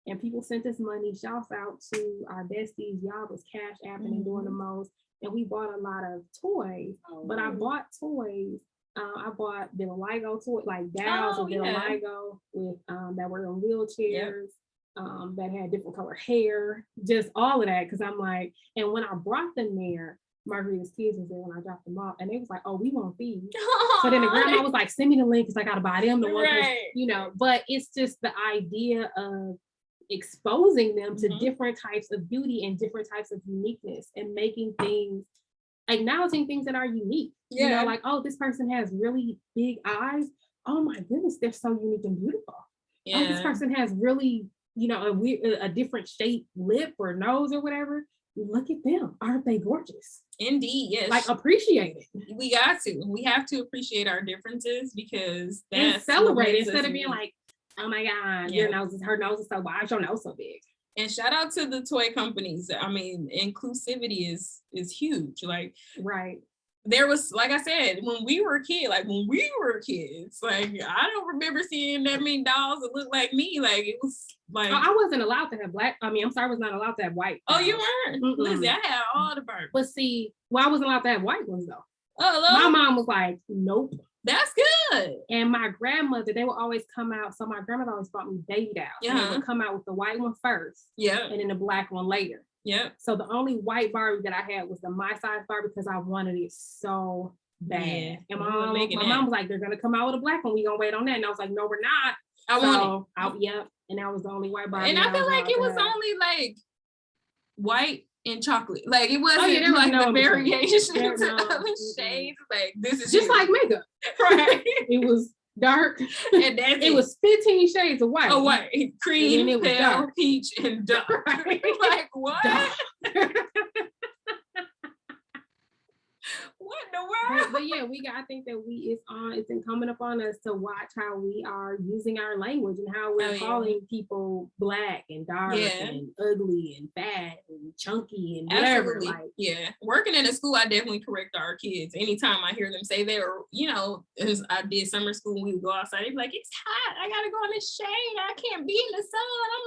and people sent us money. Shouts out to our besties. Y'all was cash apping and doing the most. And we bought a lot of toys, but I bought toys. There were Lego toys, like dolls with Lego with that were in wheelchairs, that had different color hair, just all of that. Cause I'm like, and when I brought them there, Margarita's kids was there when I dropped them off, and they was like, "Oh, we want these." So then the grandma was like, "Send me the link, cause I gotta buy them the one." You know, but it's just the idea of exposing them to different types of beauty and different types of uniqueness and making things, acknowledging things that are unique. You know, like, oh, this person has really big eyes. Oh my goodness, they're so unique and beautiful. Oh, this person has really, you know, a different shaped lip or nose or whatever. Look at them. Aren't they gorgeous? Indeed, yes. Like, appreciate it. We got to. We have to appreciate our differences because that's and celebrate instead of being like, oh my God, her nose is so wide, your nose so big. And shout out to the toy companies. I mean, inclusivity is huge. Like, right. There was, like I said, when we were kids, like I don't remember seeing that many dolls that looked like me. Like, it was like, I wasn't allowed to have black. I was not allowed to have white. Oh, you weren't? Listen, I had all the Barbies. But see, I wasn't allowed to have white ones though. My mom was like, nope. That's good. And my grandmother, they would always come out. So my grandmother always bought me baby dolls. And they would come out with the white one first. Yeah. And then the black one later. Yeah. So the only white Barbie that I had was the my size Barbie because I wanted it so bad. Yeah. And my mom was like, they're gonna come out with a black one. We gonna wait on that. And I was like, no, we're not. I want it. Yep. And that was the only white Barbie. And I feel like it was only like white and chocolate. Like it wasn't like the variations of other shades. Like this is just like makeup. Right. It was dark. And it was 15 shades of white. Oh, white. Cream, it was pale, dark. Peach, and dark. Right. Like what? What the world? But yeah, I think that it's incumbent upon us to watch how we are using our language and how we're calling people black and dark and ugly and fat and chunky and whatever. Absolutely. Working in a school, I definitely correct our kids. Anytime I hear them say that, or, as I did summer school, we would go outside, they'd be like, it's hot. I got to go in the shade. I can't be in the sun.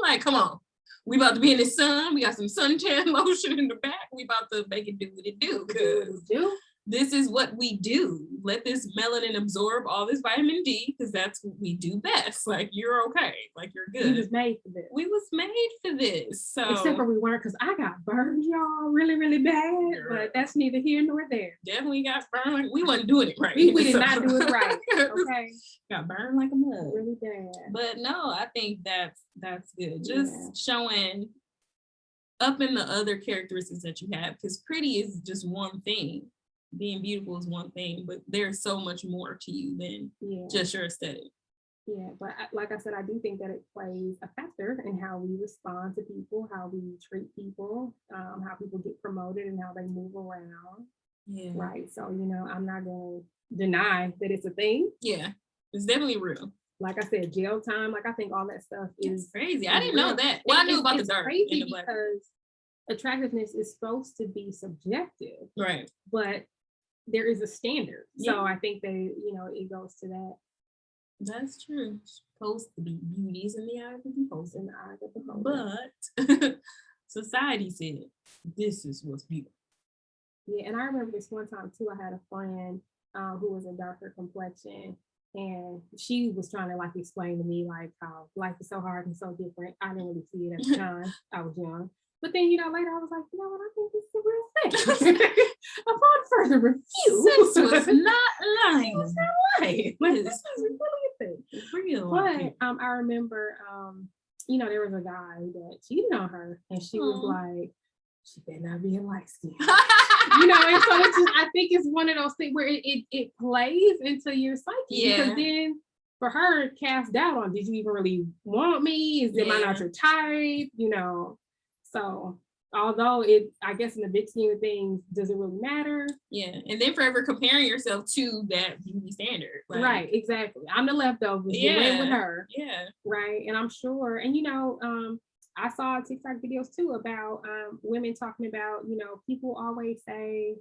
I'm like, come on. We about to be in the sun. We got some suntan lotion in the back. We about to make it do what it do. Because this is what we do. Let this melanin absorb all this vitamin D, because that's what we do best. Like, you're okay. Like, you're good. We was made for this. We was made for this. So except for we weren't, because I got burned, y'all, really, really bad. But that's neither here nor there. Definitely got burned. We wasn't doing it right. We did not do it right. Okay. Got burned like a mug. Really bad. But no, I think that's good. Just showing up in the other characteristics that you have, because pretty is just one thing. Being beautiful is one thing, but there's so much more to you than just your aesthetic. Yeah, but like I said, I do think that it plays a factor in how we respond to people, how we treat people, how people get promoted and how they move around. Yeah. Right. So, I'm not going to deny that it's a thing. Yeah, it's definitely real. Like I said, jail time, I think all that stuff is crazy. I didn't know that. Well, I knew about the dark. Crazy because attractiveness is supposed to be subjective. Right. But there is a standard. So I think that, it goes to that. That's true. It's supposed to be beauties in the eye of the beholder. In the eye of the beholder. But society said, this is what's beautiful. Yeah, and I remember this one time too, I had a friend who was a darker complexion, and she was trying to explain to me how life is so hard and so different. I didn't really see it at the time. I was young. But then, later I was like, what, I think this is the real thing. Upon further review. This was not lying. It was not lying. This is really a thing. It's real. But I remember, there was a guy that cheated on her, and she was like, she better not be a light skin. And so it's just, I think it's one of those things where it plays into your psyche. Yeah. Because then for her, cast doubt on, did you even really want me? Am I not your type? So although I guess in the big scheme of things, does it really matter? Yeah. And then forever comparing yourself to that beauty standard. Right, exactly. I'm the leftover. You went with her. Yeah. Right. And I'm sure, and I saw TikTok videos too about women talking about, people always say,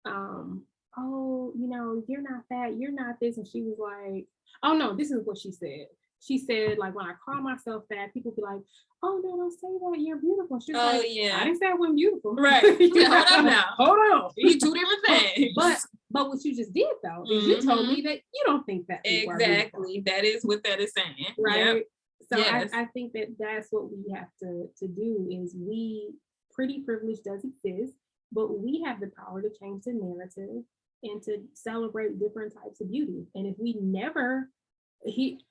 oh, you're not that, you're not this. And she was like, oh no, this is what she said. She said, when I call myself that, people be like, oh no, don't say that, you're beautiful. She's I didn't say I wasn't beautiful. Right. Hold on now. Hold on. These two different things. But what you just did though, is you told me that you don't think that. Exactly. That is what that is saying. Right. Yep. So yes. I think that that's what we have to do is pretty privilege does exist, but we have the power to change the narrative and to celebrate different types of beauty. And if we never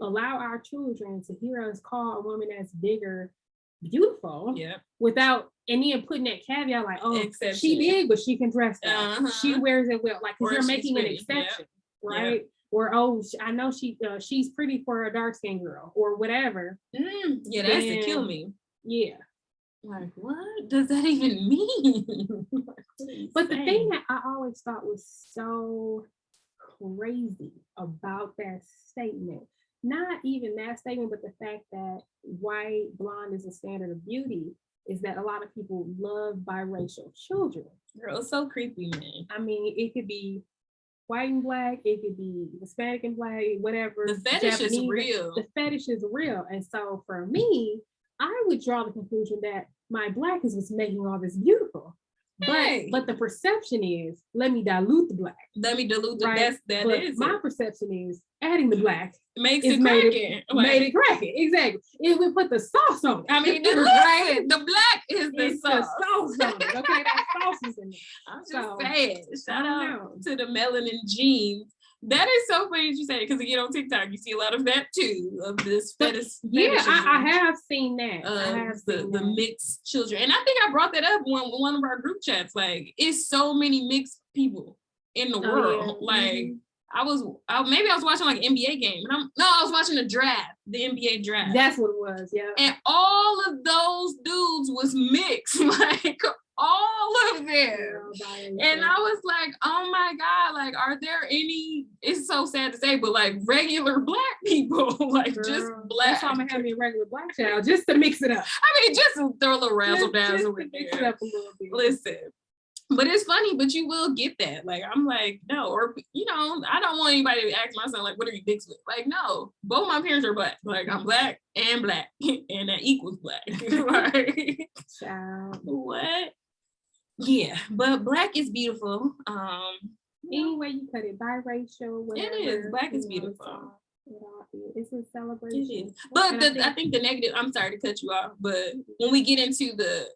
allow our children to hear us call a woman that's bigger beautiful, without any of putting that caveat exception. She big, but she can dress that. She wears it well, because you're making an exception, right? Yeah. Or I know she's pretty for a dark skinned girl or whatever. Yeah, that's to kill me. Yeah. What does that even mean? But the thing that I always thought was so crazy about that statement, not even that statement, but the fact that white blonde is a standard of beauty, is that a lot of people love biracial children. Girl, it's so creepy, man. I mean, it could be white and black, it could be Hispanic and black, whatever. The fetish Japanese, is real. The fetish is real. And so for me, I would draw the conclusion that my black is what's making all this beautiful. But the perception is, let me dilute the black. Let me dilute the right? That is my perception is adding the black makes it cracking. Made it cracking. Exactly. It would put the sauce on it. I mean, the black is the sauce. The sauce on it. Okay, that sauce is in it. I'm just saying. Shout out to the melanin genes. That is so funny that you say it, because on TikTok you see a lot of that too, of this fetish. Yeah, I have seen that. I have seen the mixed children, and I think I brought that up in one of our group chats. It's so many mixed people in the world. Yeah. I was watching an NBA game, and I was watching the NBA draft. That's what it was, yeah. And all of those dudes was mixed, all of them. And I was like, oh my God, like, are there any, it's so sad to say, but like regular Black people, like just Black. That's why I'm gonna have me a regular Black child just to mix it up. I mean, just throw a little razzle dazzle in mix there. it up a little bit. Listen. But it's funny, but you will get that. Like, I'm like, no, or, you know, I don't want anybody to ask my son, like, what are you mixed with? Like, no, both my parents are Black. Like, I'm Black, and that equals Black. Right? Child. What? Yeah, but Black is beautiful. Any way you cut it, biracial, whatever. It is. Black is beautiful. It's a celebration. It is. But I think the negative, I'm sorry to cut you off, but when we get into the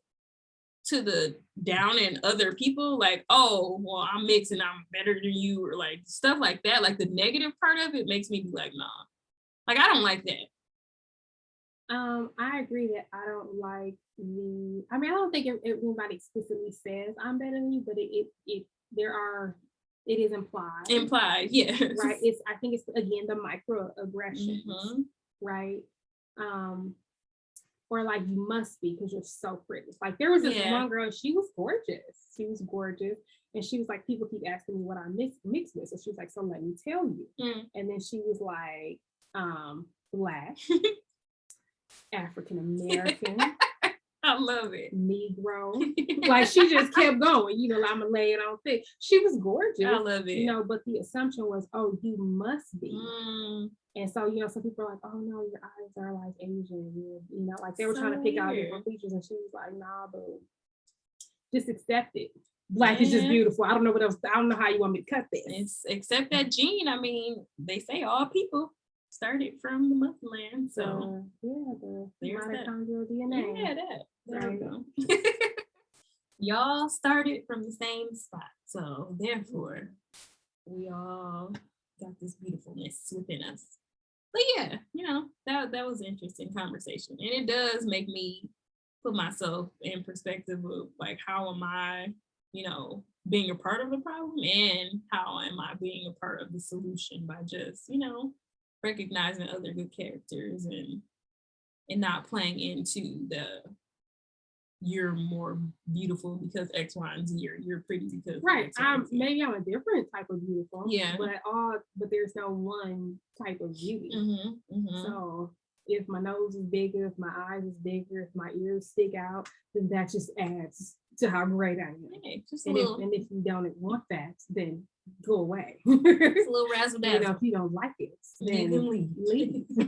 down in other people, like, oh, well, I'm mixed and I'm better than you, or like stuff like that, like the negative part of it makes me be like, nah, like I don't like that. I agree that I don't like I don't think everybody explicitly says I'm better than you, but it is implied, yeah, right. I think it's again the microaggressions, right? Or like, you must be because you're so pretty. Like, there was this one girl, she was gorgeous. And she was like, people keep asking me what I mixed with. So she was like, so let me tell you. And then she was like, Black, African American. I love it. Negro. Like, she just kept going, you know, I'm gonna lay it on thick. She was gorgeous. I love it. You know, but the assumption was, oh, you must be. And so, you know, some people are like, oh no, your eyes are like Asian. You know, like they were trying to pick out different features, and she was like, nah, but just accept it. Black is just beautiful. I don't know what else. I don't know how you want me to cut this. Except that gene. I mean, they say all people started from the motherland. So the mitochondrial DNA. Yeah, that. There right. we go. Y'all started from the same spot. So therefore, we all got this beautifulness within us. But yeah, you know, that was an interesting conversation. And it does make me put myself in perspective of like, how am I, you know, being a part of the problem, and how am I being a part of the solution by just, you know, recognizing other good characters and not playing into the you're more beautiful because X, Y, and Z, or you're pretty because right. Maybe I'm a different type of beautiful. Yeah. But there's no one type of beauty. So if my nose is bigger, if my eyes is bigger, if my ears stick out, then that just adds to how great I am. Hey, and if you don't want that, then go away. It's a little razzle dazzle. You know, if you don't like it, then leave.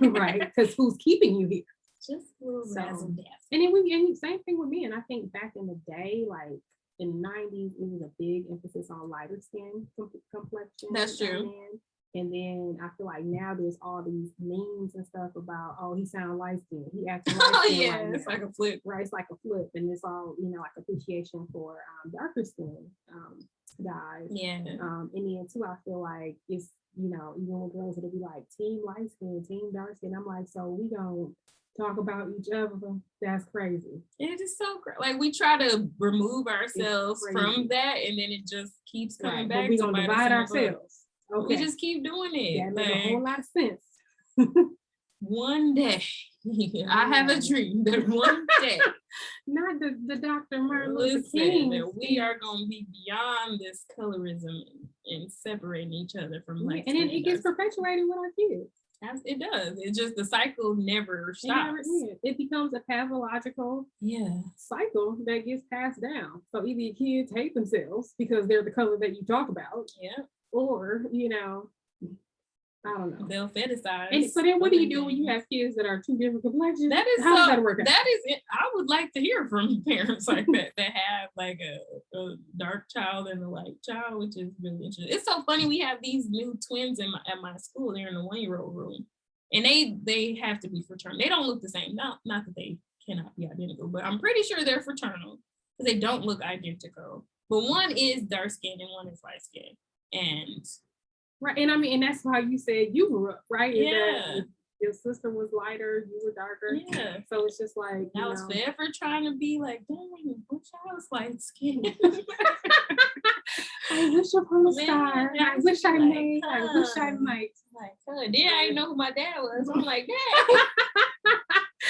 Right? Because who's keeping you here? Just a little razzle dazzle. And then same thing with me. And I think back in the day, like in the 90s, it was a big emphasis on lighter skin complexion. That's true. And then I feel like now there's all these memes and stuff about, oh, he sound light skinned. He acting light skinned. Yeah, it's like a flip. Right, it's like a flip. And it's all, you know, like appreciation for darker skin guys. Yeah. And then too, I feel like it's, you know, even with girls, it'll be like team light skin, team dark skin. I'm like, so we don't talk about each other. That's crazy. It is so crazy. Like, we try to remove ourselves from that, and then it just keeps coming back. But we gonna divide ourselves. Okay. We just keep doing it. That makes a whole lot of sense. One day, I have a dream that one day, not the Dr. Martin Luther listen, King, that we are going to be beyond this colorism and separating each other from life. And then it gets perpetuated with our kids. It does. It's just the cycle never stops. It becomes a pathological cycle that gets passed down. So either your kids hate themselves because they're the color that you talk about, or, you know, I don't know. They'll fetishize. And so then what do you do when you have kids that are two different complexions? How does that work out? That is it. I would like to hear from parents like that have like a dark child and a light child, which is really interesting. It's so funny. We have these new twins at my school. They're in the 1-year-old room, and they have to be fraternal. They don't look the same. Not that they cannot be identical, but I'm pretty sure they're fraternal because they don't look identical. But one is dark skinned and one is light skinned. And right, and I mean, and that's how you said you grew up, right? Yeah. Your sister was lighter, you were darker. Yeah. So it's just like I was forever trying to be like, dang, which I was light skinned. I wish upon a star. I wish I might. I wish I might. Like, then I didn't know who my dad was. I'm like, dang.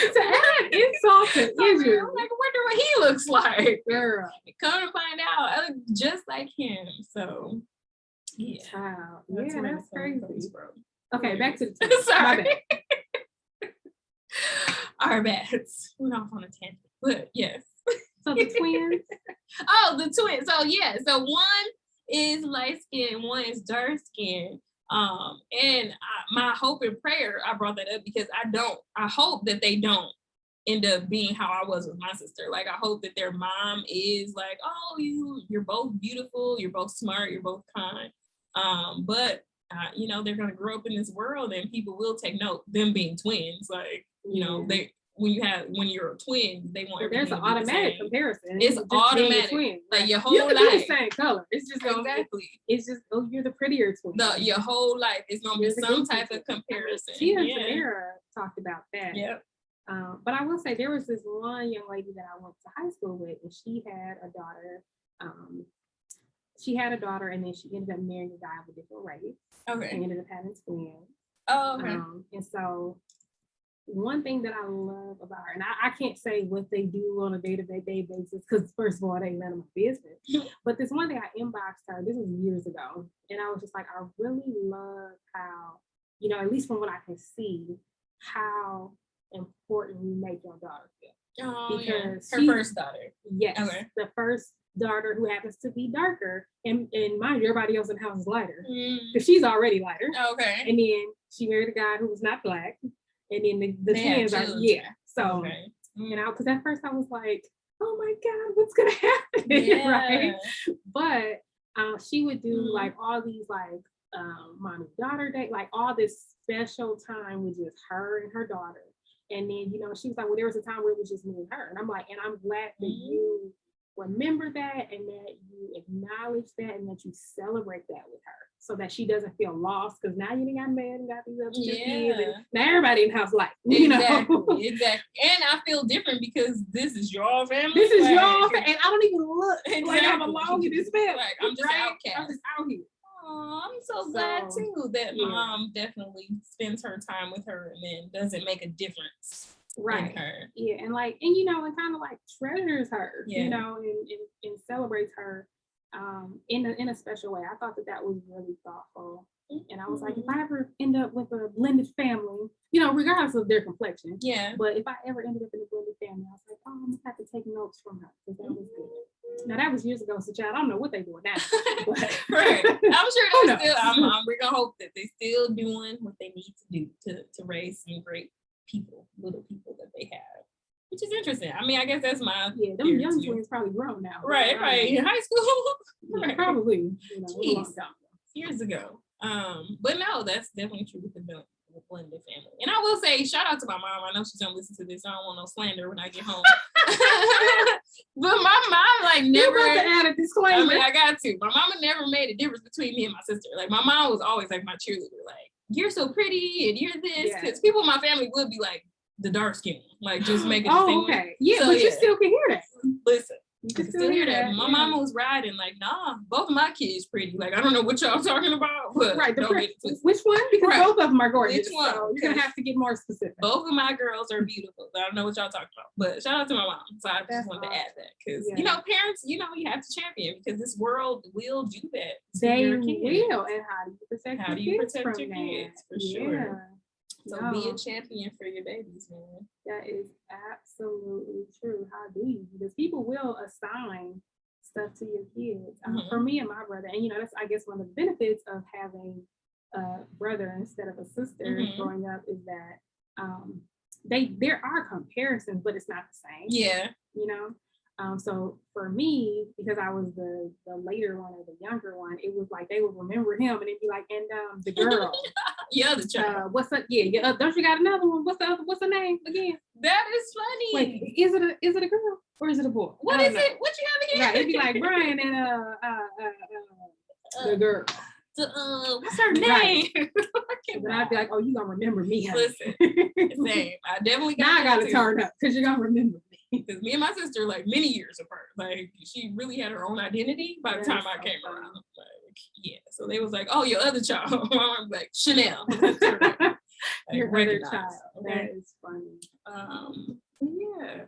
To add insult to injury. I'm like, I wonder what he looks like. Girl. Come to find out, I look just like him. So yeah. Wow. Yeah, that's crazy. Bro. Okay, back to the twins. Sorry. Our bats. We're off on a tangent. But yes. So the twins. Oh, the twins. So yeah. So one is light skin, one is dark skin. And my hope and prayer, I brought that up because I hope that they don't end up being how I was with my sister. Like, I hope that their mom is like, oh, you're both beautiful, you're both smart, you're both kind. But you know, they're gonna grow up in this world and people will take note, them being twins. Like, you know, when you're a twin, they want everything. There's an automatic comparison. It's automatic. Like your whole life. You can be the same color. It's just exactly. It's just you're the prettier twin. Your whole life is gonna be some type of comparison. She and Samara talked about that. Yep. But I will say there was this one young lady that I went to high school with, and she had a daughter. And then she ended up marrying a guy of a different race. Okay. And ended up having twins. Oh, okay. And so one thing that I love about her, and I can't say what they do on a day-to-day basis, because first of all, it ain't none of my business. But this one thing I inboxed her, this was years ago, and I was just like, I really love how, you know, at least from what I can see, how important you make your daughter feel. Oh, because her first daughter. Yes. Okay. The first daughter who happens to be darker, and mind you, everybody else in the house is lighter, because she's already lighter. Okay. And then she married a guy who was not Black, and then the twins are So, you know, because at first I was like, oh my God, what's gonna happen? Right. But she would do like all these like mommy daughter date, like all this special time with just her and her daughter. And then, you know, she was like, well, there was a time where it was just me and her. And I'm like, and I'm glad that you remember that and that you acknowledge that and that you celebrate that with her so that she doesn't feel lost, because now you got married and got these other kids. And now everybody in the house like, you know. Exactly. And I feel different because this is your family. This is your family. And I don't even look like I belong in this family. Like, I'm just outcast. I'm just out here. Oh, I'm so glad too that mom definitely spends her time with her and then doesn't make a difference in her. Yeah, and you know, and kind of like treasures her, you know, and celebrates her in a special way. I thought that was really thoughtful. And I was like, if I ever end up with a blended family, you know, regardless of their complexion, but if I ever ended up in a blended family, I was like, oh, I'm gonna have to take notes from her because that was good. Now that was years ago, so child, I don't know what they're doing now. But, right. I'm sure they're still. We're gonna hope that they're still doing what they need to do to raise some great people, little people that they have, which is interesting. I mean, I guess that's my them young twins probably grown now. Right. In high school, right. Probably. You know, years ago. But no, that's definitely true with the blended family. And I will say, shout out to my mom. I know she's gonna listen to this. I don't want no slander when I get home. But my mom like never add a disclaimer. I mean, I got to. My mama never made a difference between me and my sister. Like my mom was always like my cheerleader. Like, you're so pretty and you're this. Because people in my family would be like the dark skin, like just make it. Okay. Yeah, so, but you still can hear that. Listen. You can still hear that. My mama was riding like, nah, both of my kids pretty. Like, I don't know what y'all talking about, but which one? Because both of them are gorgeous. Which one? So you're gonna have to get more specific. Both of my girls are beautiful. I don't know what y'all talking about, but shout out to my mom. So I just wanted to add that because you know, parents, you know, you have to champion because this world will do that. They will. And how do you protect your kids? For sure. So be a champion for your babies, man. That is absolutely true. How do you? Because people will assign stuff to your kids. For me and my brother, and you know, that's I guess one of the benefits of having a brother instead of a sister growing up is that there are comparisons, but it's not the same. Yeah. You know? So for me, because I was the later one or the younger one, it was like they would remember him and it'd be like, and the girl. The child. What's up? Yeah. Don't you got another one? What's the name again? That is funny. Wait, is it a girl or is it a boy? What is it? What you have again? Right, it'd be like Brian and the girl. What's her name? Then I'd be like, oh, you gonna remember me? Honey. Listen, same. I definitely got. Now I gotta turn up because you're gonna remember me. Because me and my sister like many years apart. Like she really had her own identity by the time I came around. Like, so they was like, oh, your other child. I'm like Chanel. Like, your other child. That is funny. Yeah.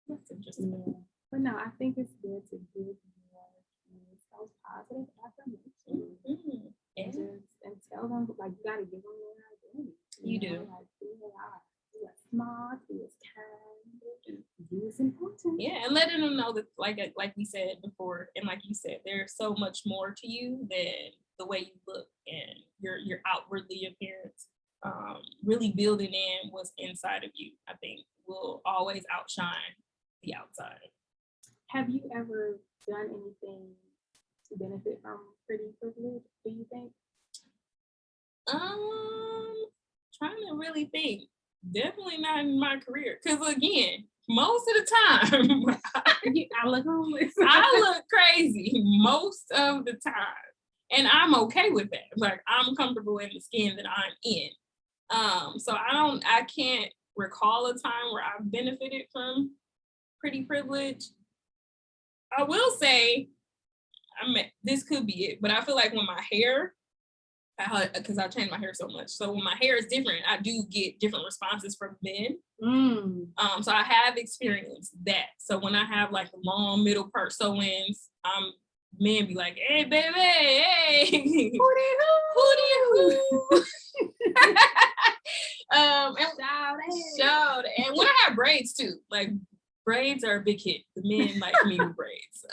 That's interesting. But no, I think it's good to give those positive affirmations and tell them, like, you gotta give them their identity. You do. Like, who they are. Who is smart, who is kind, who is important. Yeah, and letting them know that, like we said before, and like you said, there's so much more to you than the way you look and your outwardly appearance. Really building in what's inside of you, I think, will always outshine the outside. Have you ever done anything to benefit from pretty privilege, do you think? Trying to really think. Definitely not in my career. Because again, most of the time, I look homeless. I look crazy most of the time. And I'm okay with that. Like, I'm comfortable in the skin that I'm in. So I can't recall a time where I've benefited from pretty privilege. I will say, this could be it, but I feel like when my hair, because I change my hair so much, so when my hair is different, I do get different responses from men. So I have experienced that. So when I have like long middle part sew-ins, men be like, "Hey, baby, hey, who?" And shout. And when I have braids too, like braids are a big hit. The men like me with braids.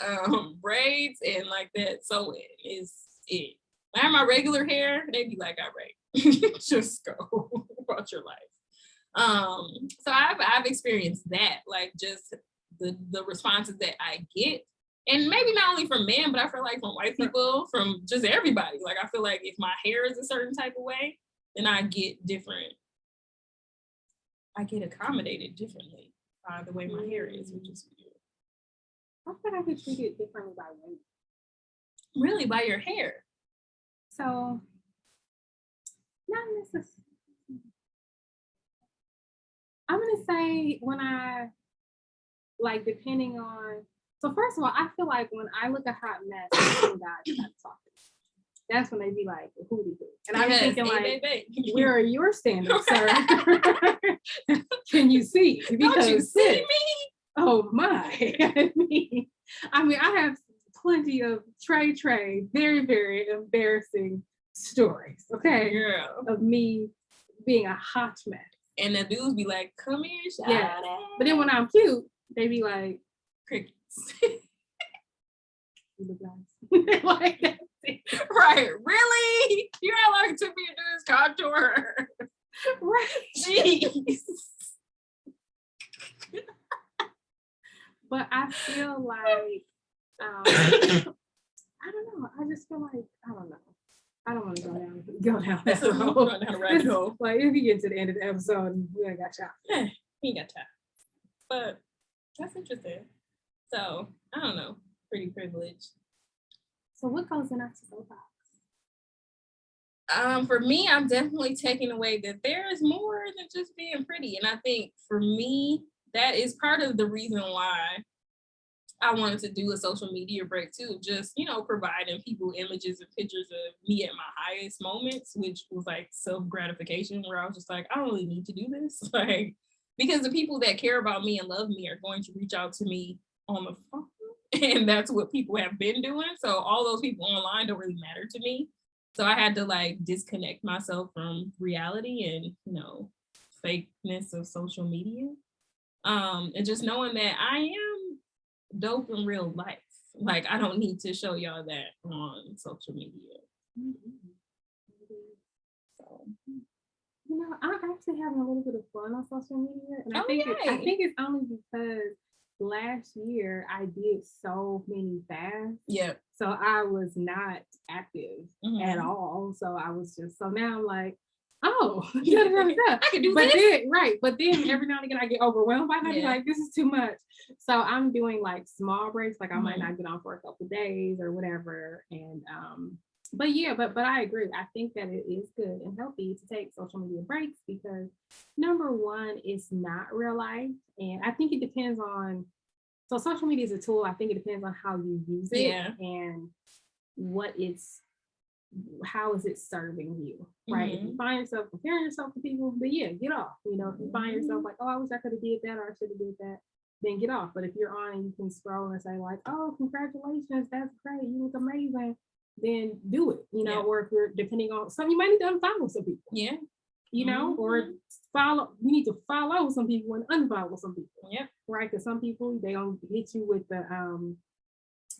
Braids and like that sewing is it. When I have my regular hair, they be like, "All right, just go about your life." So I've experienced that, like just the responses that I get. And maybe not only from men, but I feel like from white people, from just everybody. Like, I feel like if my hair is a certain type of way, then I get accommodated differently by the way my hair is, which is weird. I think I get treated differently by women. Really, by your hair? So, not necessarily. I'm going to say when I, like, depending on, so first of all, I feel like when I look a hot mess, guys start talking. That's when they be like, hootie hoo. And I'm thinking, like, where are your standards, sir? Can you see? Because, don't you see me? Oh my. I mean, I have plenty of very, very embarrassing stories, okay? Girl. Of me being a hot mess. And the dudes be like, "Come here, shout yeah. But then when I'm cute, they be like, crickets. You look nice. Like, that's it. Right, really? You're not like took me to do this contour. Right. Jeez. But I feel like, I don't know. I just feel like, I don't know. I don't want to go down that road. Like, if you get to the end of the episode, we ain't got time. Yeah, we ain't got time. But that's interesting. So, I don't know. Pretty privileged. So what goes in our soapbox? For me, I'm definitely taking away that there is more than just being pretty. And I think for me, that is part of the reason why I wanted to do a social media break too. Just, providing people images and pictures of me at my highest moments, which was like self-gratification, where I was just like, I don't really need to do this. Like, because the people that care about me and love me are going to reach out to me on the phone. And that's what people have been doing. So all those people online don't really matter to me. So I had to like disconnect myself from reality and, fakeness of social media. And just knowing that I am dope in real life. Like, I don't need to show y'all that on social media. So, I'm actually having a little bit of fun on social media. And I think it's only because last year I did so many fasts. Yeah. So I was not active at all. So I was just, so now I'm like, oh, I can do this. Then, but then every now and again I get overwhelmed by that. Like, this is too much. So I'm doing like small breaks. Like, I might not get on for a couple of days or whatever. And but I agree. I think that it is good and healthy to take social media breaks because number one, it's not real life. And I think it depends on, so social media is a tool. I think it depends on how you use it and how is it serving you, right? If you find yourself comparing yourself to people, then get off. If you find yourself like, oh, I wish I could have did that or I should have did that, then get off. But if you're on and you can scroll and say like, oh, congratulations, that's great, you look amazing, then do it, you know, or if you're depending on some, you might need to unfollow some people. Yeah. You know, or you need to follow some people and unfollow some people. Yeah. Right. Because some people, they don't hit you with the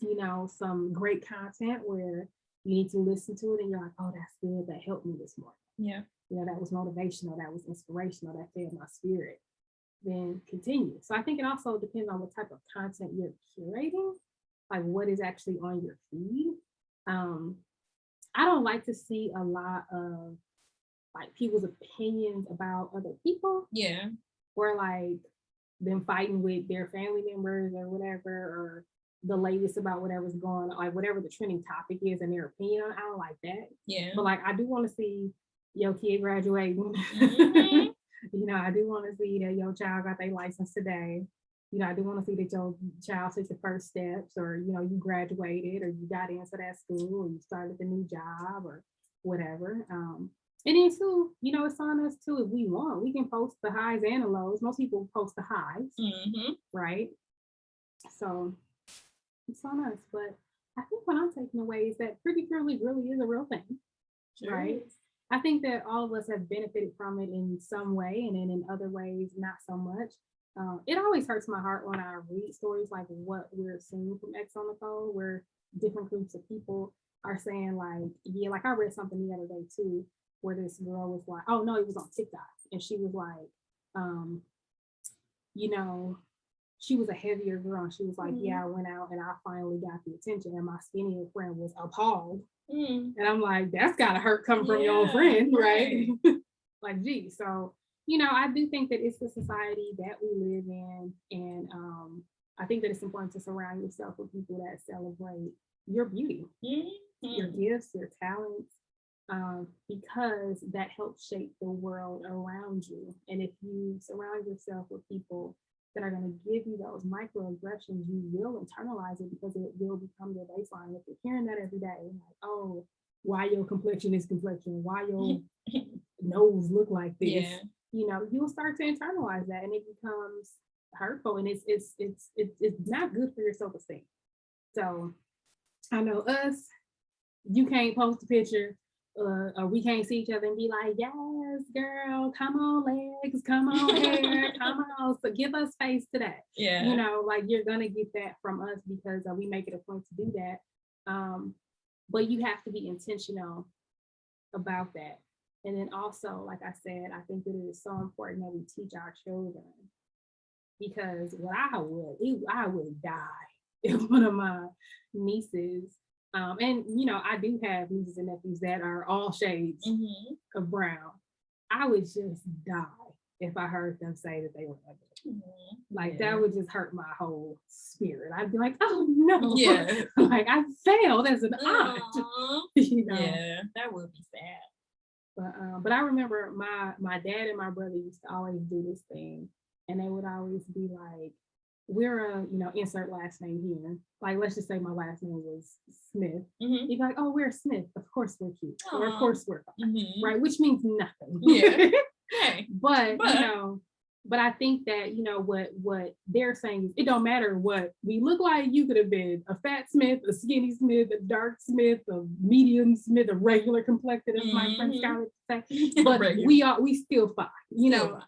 you know, some great content where you need to listen to it and you're like, oh, that's good. That helped me this morning. Yeah. You know, that was motivational, that was inspirational, that fed my spirit. Then continue. So I think it also depends on what type of content you're curating, like what is actually on your feed. I don't like to see a lot of like people's opinions about other people. Yeah. Or like them fighting with their family members or whatever, or the latest about whatever's going on, like whatever the trending topic is and their opinion on. I don't like that. Yeah. But like I do want to see your kid graduating. You know, I do want to see that your child got their license today. You know, I do want to see that your child took the first steps, or you know, you graduated, or you got into that school, or you started the new job, or whatever. And then too, you know, it's on us too. If we want, we can post the highs and the lows. Most people post the highs, right? So it's on us. But I think what I'm taking away is that pretty privilege really is a real thing, right? I think that all of us have benefited from it in some way, and then in other ways, not so much. It always hurts my heart when I read stories like what we're seeing from XO Necole, where different groups of people are saying like, yeah, like I read something the other day too, where this girl was like, oh no, it was on TikTok, and she was like, you know, she was a heavier girl, and she was like, yeah, I went out and I finally got the attention, and my skinnier friend was appalled. And I'm like, that's gotta hurt coming from your own friend, right? Like, gee. So, you know, I do think that it's the society that we live in, and I think that it's important to surround yourself with people that celebrate your beauty, your gifts, your talents, because that helps shape the world around you. And if you surround yourself with people that are going to give you those microaggressions, you will internalize it because it will become your baseline. If you're hearing that every day, like, oh, why your complexion is complexion, why your nose look like this, you know, you'll start to internalize that, and it becomes hurtful, and it's not good for your self-esteem. So I know us, you can't post a picture, or we can't see each other and be like, yes, girl, come on, legs, come on, hair, come on. So give us space to that. Yeah. You know, like you're gonna get that from us because we make it a point to do that. But you have to be intentional about that. And then also, like I said, I think that it is so important that we teach our children, because what I would die if one of my nieces, and you know, I do have nieces and nephews that are all shades of brown. I would just die if I heard them say that they were ugly. Like that would just hurt my whole spirit. I'd be like, oh no, like I failed as an aunt. You know? Yeah, that would be sad. But I remember my dad and my brother used to always do this thing, and they would always be like, we're a, you know, insert last name here. Like, let's just say my last name was Smith. You'd be like, oh, we're Smith. Of course we're cute. Or of course we're fine. Right? Which means nothing. But you know, but I think that, you know, what they're saying is it don't matter what we look like. You could have been a fat Smith, a skinny Smith, a dark Smith, a medium Smith, a regular complected, as my friend Scarlett say. But we still fine, you know.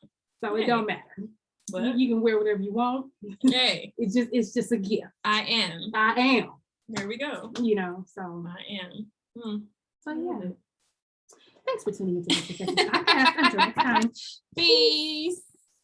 So it don't matter. But you can wear whatever you want. Hey, it's just a gift. I am. There we go. You know, so I am. So yeah. Thanks for tuning into this podcast. Until next time. Peace.